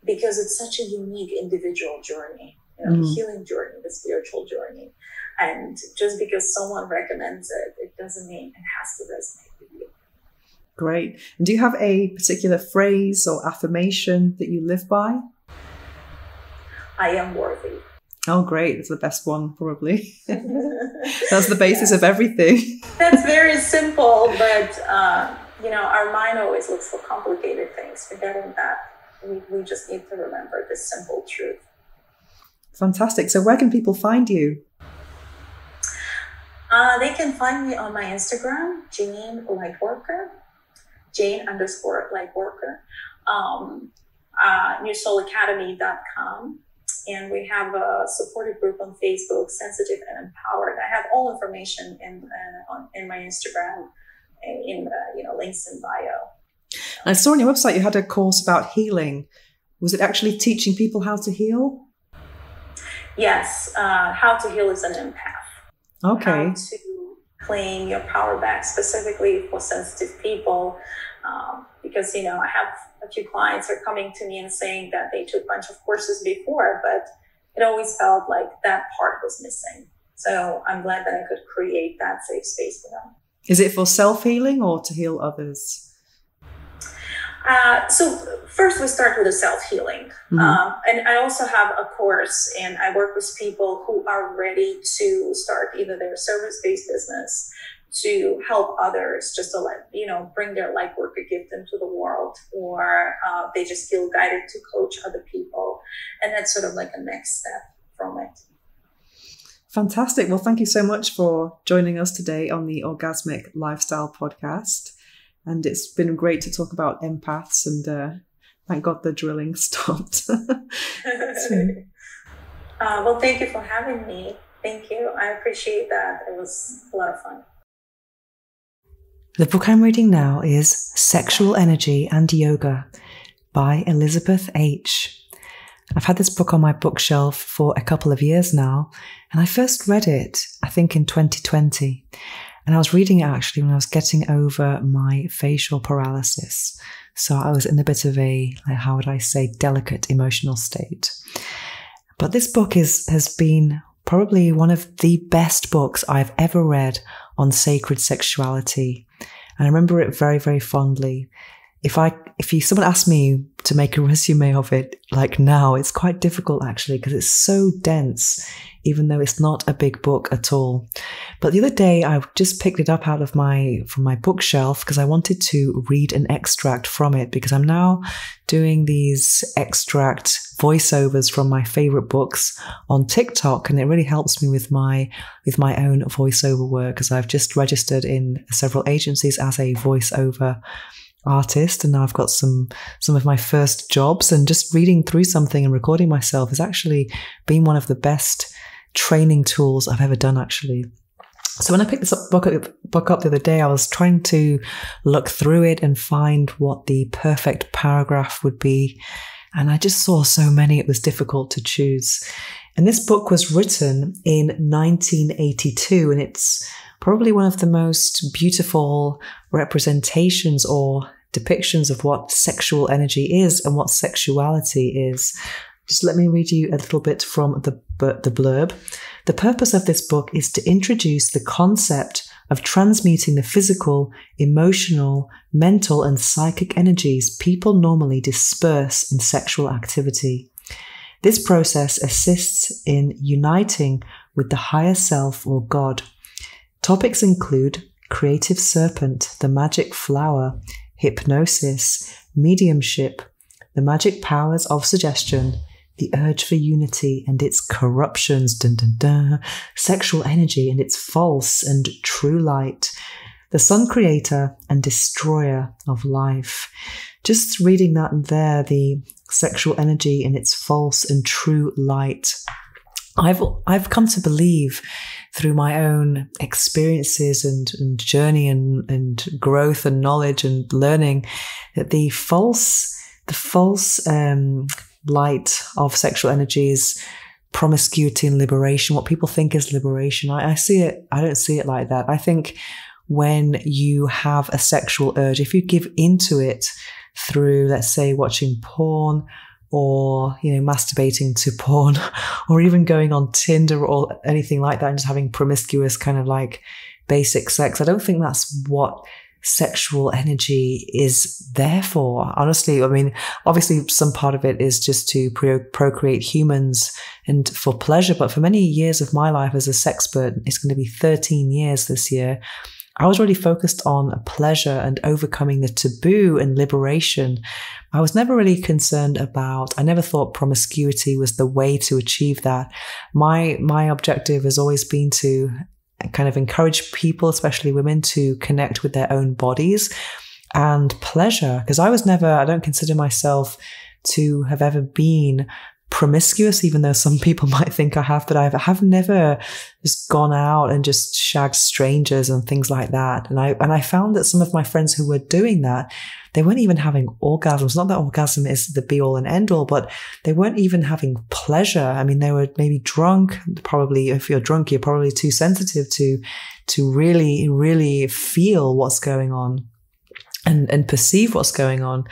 because it's such a unique individual journey. The healing journey, the spiritual journey. And just because someone recommends it, it doesn't mean it has to resonate with you. Great. And do you have a particular phrase or affirmation that you live by? I am worthy. Oh, great. That's the best one, probably. That's the basis of everything. That's very simple, but, our mind always looks for complicated things. Forgetting that, we just need to remember this simple truth. Fantastic. So where can people find you? They can find me on my Instagram, Jane_Lightworker, Jane_Lightworker, newsoulacademy.com. And we have a supportive group on Facebook, Sensitive and Empowered. I have all information in my Instagram and in the links in bio. I saw on your website you had a course about healing. Was it actually teaching people how to heal? Yes, how to heal as an empath. Okay. How to claim your power back, specifically for sensitive people. Because, I have a few clients who are coming to me and saying that they took a bunch of courses before, but it always felt like that part was missing. So I'm glad that I could create that safe space for them. Is it for self-healing or to heal others? So first we start with the self-healing. And I also have a course, and I work with people who are ready to start either their service-based business to help others, just to bring their light worker gift into the world, or they just feel guided to coach other people. And that's sort of like a next step from it. Fantastic. Well, thank you so much for joining us today on the Orgasmic Lifestyle Podcast. And it's been great to talk about empaths, and thank God the drilling stopped. Well, thank you for having me. Thank you. I appreciate that. It was a lot of fun. The book I'm reading now is Sexual Energy and Yoga by Elizabeth H. I've had this book on my bookshelf for a couple of years now, and I first read it, I think, in 2020. And I was reading it actually when I was getting over my facial paralysis. So I was in a bit of a, how would I say, delicate emotional state. But this book has been probably one of the best books I've ever read on sacred sexuality. And I remember it very, very fondly. If someone asked me to make a resume of it, like now, it's quite difficult actually, because it's so dense, even though it's not a big book at all. But the other day, I just picked it up from my bookshelf because I wanted to read an extract from it, because I'm now doing these extract voiceovers from my favorite books on TikTok, and it really helps me with my own voiceover work, because I've just registered in several agencies as a voiceover artist, and now I've got some of my first jobs, and just reading through something and recording myself has actually been one of the best training tools I've ever done, actually. So when I picked this book up the other day, I was trying to look through it and find what the perfect paragraph would be, and I just saw so many it was difficult to choose. And this book was written in 1982, and it's probably one of the most beautiful representations or depictions of what sexual energy is and what sexuality is. Just let me read you a little bit from the blurb. The purpose of this book is to introduce the concept of transmuting the physical, emotional, mental, and psychic energies people normally disperse in sexual activity. This process assists in uniting with the higher self or God. Topics include creative serpent, the magic flower, hypnosis, mediumship, the magic powers of suggestion, the urge for unity and its corruptions, dun, dun, dun, sexual energy and its false and true light, the sun creator and destroyer of life. Just reading that there, the sexual energy and its false and true light. I've come to believe through my own experiences and journey and growth and knowledge and learning that the false light of sexual energy is promiscuity and liberation, what people think is liberation. I don't see it like that. I think when you have a sexual urge, if you give into it through, let's say, watching porn, or, masturbating to porn, or even going on Tinder or anything like that and just having promiscuous kind of like basic sex. I don't think that's what sexual energy is there for. Honestly, I mean, obviously some part of it is just to procreate humans and for pleasure. But for many years of my life as a sexpert, it's going to be 13 years this year, I was really focused on pleasure and overcoming the taboo and liberation. I was never really concerned I never thought promiscuity was the way to achieve that. My objective has always been to kind of encourage people, especially women, to connect with their own bodies and pleasure. Because I don't consider myself to have ever been promiscuous, even though some people might think I have, but I have never just gone out and just shagged strangers and things like that. And I found that some of my friends who were doing that, they weren't even having orgasms. Not that orgasm is the be all and end all, but they weren't even having pleasure. I mean, they were maybe drunk. Probably, if you're drunk, you're probably too sensitive to really, really feel what's going on and perceive what's going on.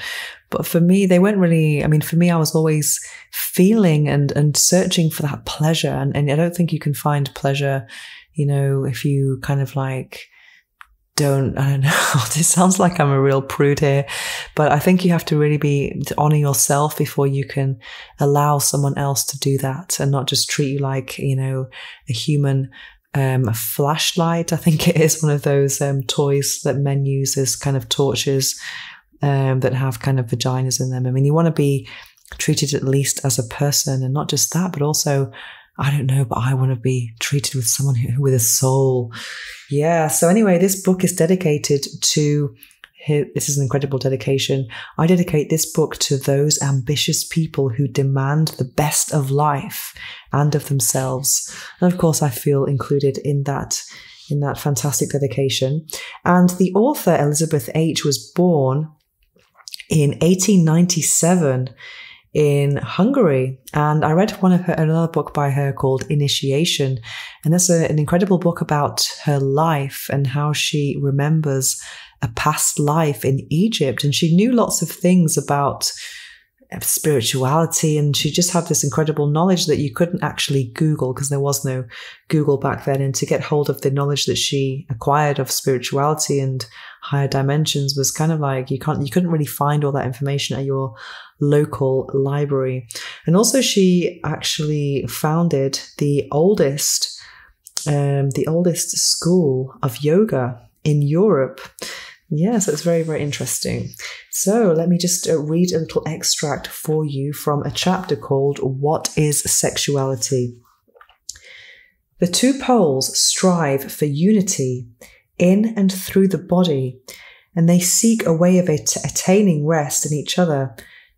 But for me, they weren't really, for me, I was always feeling and searching for that pleasure. And I don't think you can find pleasure, if you kind of like I don't know, this sounds like I'm a real prude here, but I think you have to really to honor yourself before you can allow someone else to do that and not just treat you like, a human a flashlight. I think it is one of those toys that men use as kind of torches that have kind of vaginas in them. I mean, you want to be treated at least as a person, and not just that, but also, I don't know, but I want to be treated with someone with a soul. Yeah. So anyway, this book is dedicated to, this is an incredible dedication. I dedicate this book to those ambitious people who demand the best of life and of themselves. And of course, I feel included in that fantastic dedication. And the author, Elizabeth H., was born in 1897 in Hungary. And I read another book by her called Initiation. And that's an incredible book about her life and how she remembers a past life in Egypt. And she knew lots of things about spirituality, and she just had this incredible knowledge that you couldn't actually Google, because there was no Google back then. And to get hold of the knowledge that she acquired of spirituality and higher dimensions was kind of like you couldn't really find all that information at your local library. And also she actually founded the oldest school of yoga in Europe. Yeah, so it's very, very interesting. So let me just read a little extract for you from a chapter called What is Sexuality? The two poles strive for unity in and through the body, and they seek a way of attaining rest in each other,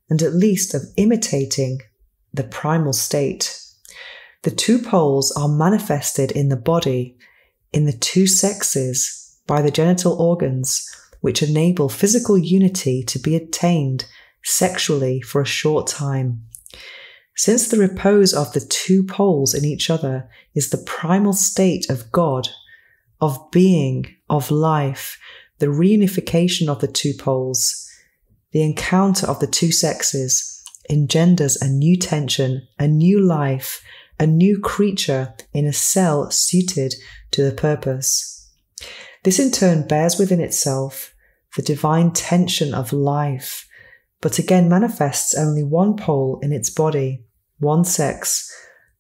and at least of imitating the primal state. The two poles are manifested in the body, in the two sexes, by the genital organs, which enable physical unity to be attained sexually for a short time. Since the repose of the two poles in each other is the primal state of God, of being, of life, the reunification of the two poles, the encounter of the two sexes engenders a new tension, a new life, a new creature in a cell suited to the purpose. This in turn bears within itself the divine tension of life, but again manifests only one pole in its body, one sex,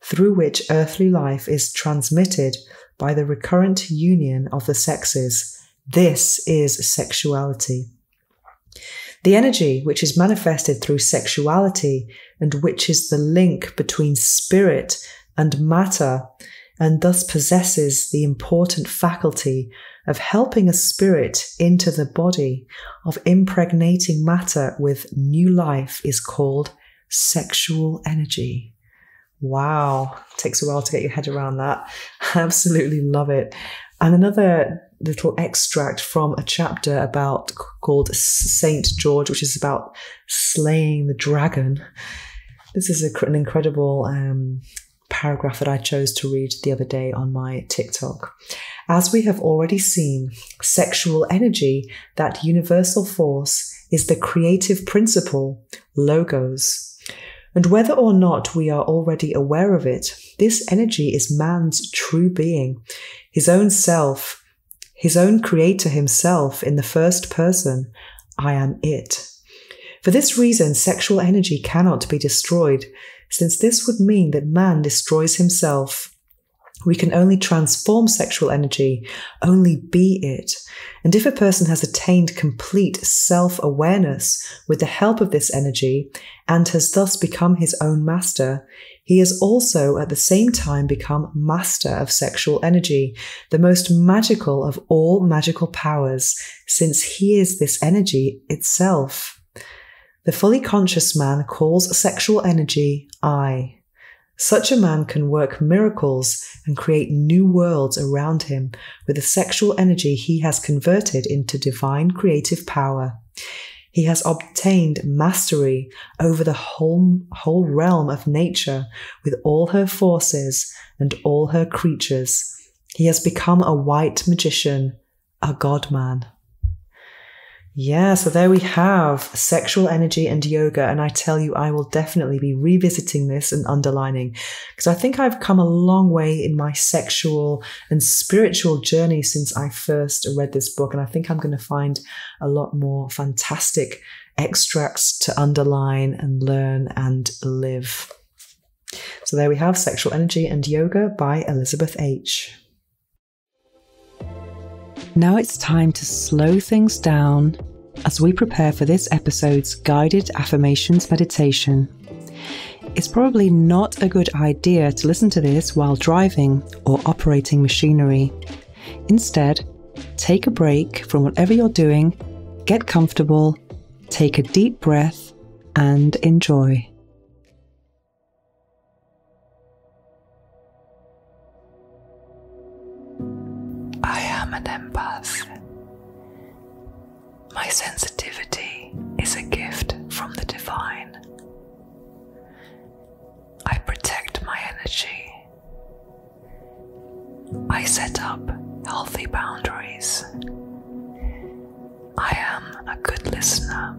through which earthly life is transmitted by the recurrent union of the sexes. This is sexuality. The energy which is manifested through sexuality, and which is the link between spirit and matter, and thus possesses the important faculty of helping a spirit into the body, of impregnating matter with new life, is called sexual energy. Wow. Takes a while to get your head around that. I absolutely love it. And another little extract from a chapter called Saint George, which is about slaying the dragon. This is an incredible paragraph that I chose to read the other day on my TikTok. As we have already seen, sexual energy, that universal force, is the creative principle, logos. And whether or not we are already aware of it, this energy is man's true being, his own self, his own creator himself in the first person. I am it. For this reason, sexual energy cannot be destroyed, since this would mean that man destroys himself. We can only transform sexual energy, only be it. And if a person has attained complete self-awareness with the help of this energy, and has thus become his own master, he has also at the same time become master of sexual energy, the most magical of all magical powers, since he is this energy itself. The fully conscious man calls sexual energy I. Such a man can work miracles and create new worlds around him with the sexual energy he has converted into divine creative power. He has obtained mastery over the whole realm of nature with all her forces and all her creatures. He has become a white magician, a God-man. Yeah, so there we have sexual energy and yoga. And I tell you, I will definitely be revisiting this and underlining, because I think I've come a long way in my sexual and spiritual journey since I first read this book. And I think I'm going to find a lot more fantastic extracts to underline and learn and live. So there we have Sexual Energy and Yoga by Elizabeth H. Now it's time to slow things down as we prepare for this episode's guided affirmations meditation. It's probably not a good idea to listen to this while driving or operating machinery. Instead, take a break from whatever you're doing, get comfortable, take a deep breath, and enjoy. I am an empath. My sensitivity is a gift from the divine. I protect my energy. I set up healthy boundaries. I am a good listener.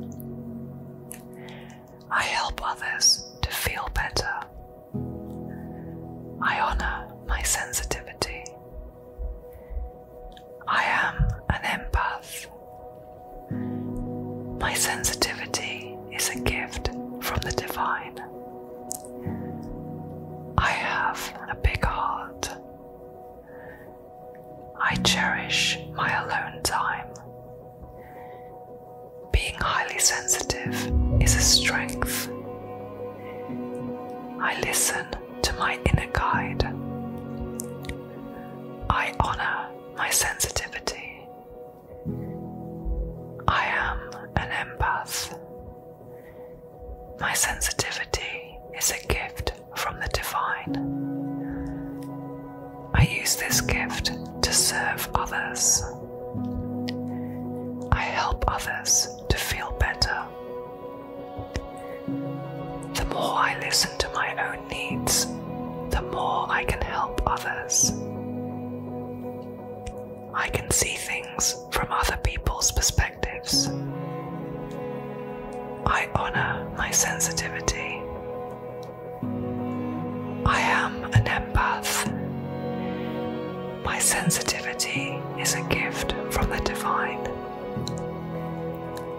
I help others to feel better. I honor my sensitivity. I am an empath. My sensitivity is a gift from the divine. I have a big heart. I cherish my alone time. Being highly sensitive is a strength. I listen to my inner guide. I honor my sensitivity. I am an empath. My sensitivity is a gift from the divine. I use this gift to serve others. I help others to feel better. The more I listen to my own needs, the more I can help others. I can see things from other people's perspectives. I honor my sensitivity. I am an empath. My sensitivity is a gift from the divine.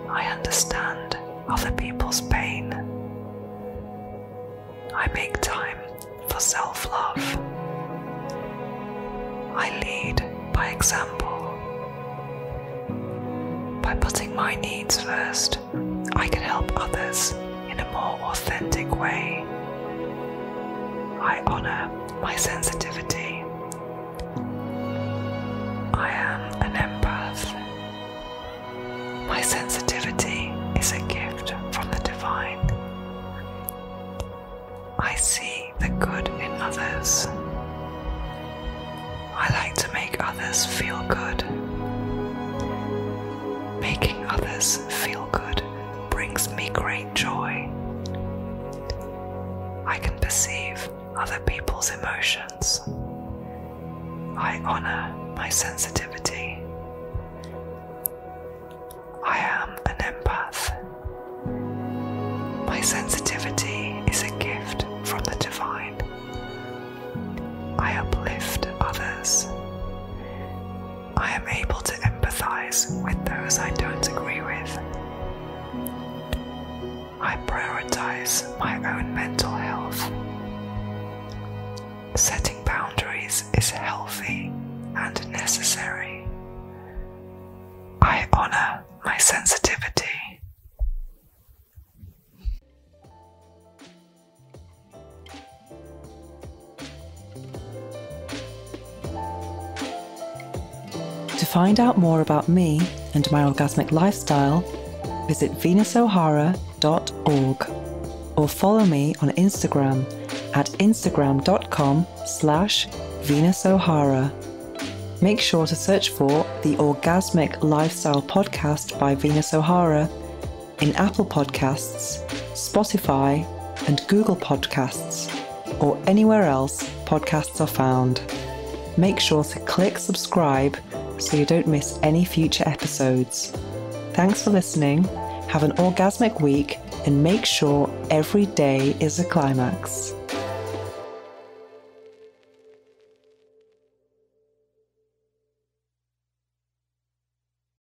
I understand other people's pain. I make time for self-love. I lead by example. By putting my needs first, I can help others in a more authentic way. I honor my sensitivity. I am an empath. My sensitivity is a gift from the divine. I see the good in others. I like to make others feel good. Making others feel good brings me great joy. I can perceive other people's emotions. I honor my sensitivity. I am an empath. My sensitivity is a gift from the divine. I uplift others. I am able to empathize with those I don't agree with. I prioritize my own mental health. Setting boundaries is healthy and necessary. I honor my sensitivity. To find out more about me and my orgasmic lifestyle, visit venusohara.org or follow me on Instagram at instagram.com/venusohara. Make sure to search for the Orgasmic Lifestyle Podcast by Venus O'Hara in Apple Podcasts, Spotify, and Google Podcasts, or anywhere else podcasts are found. Make sure to click subscribe so you don't miss any future episodes. Thanks for listening, have an orgasmic week, and make sure every day is a climax.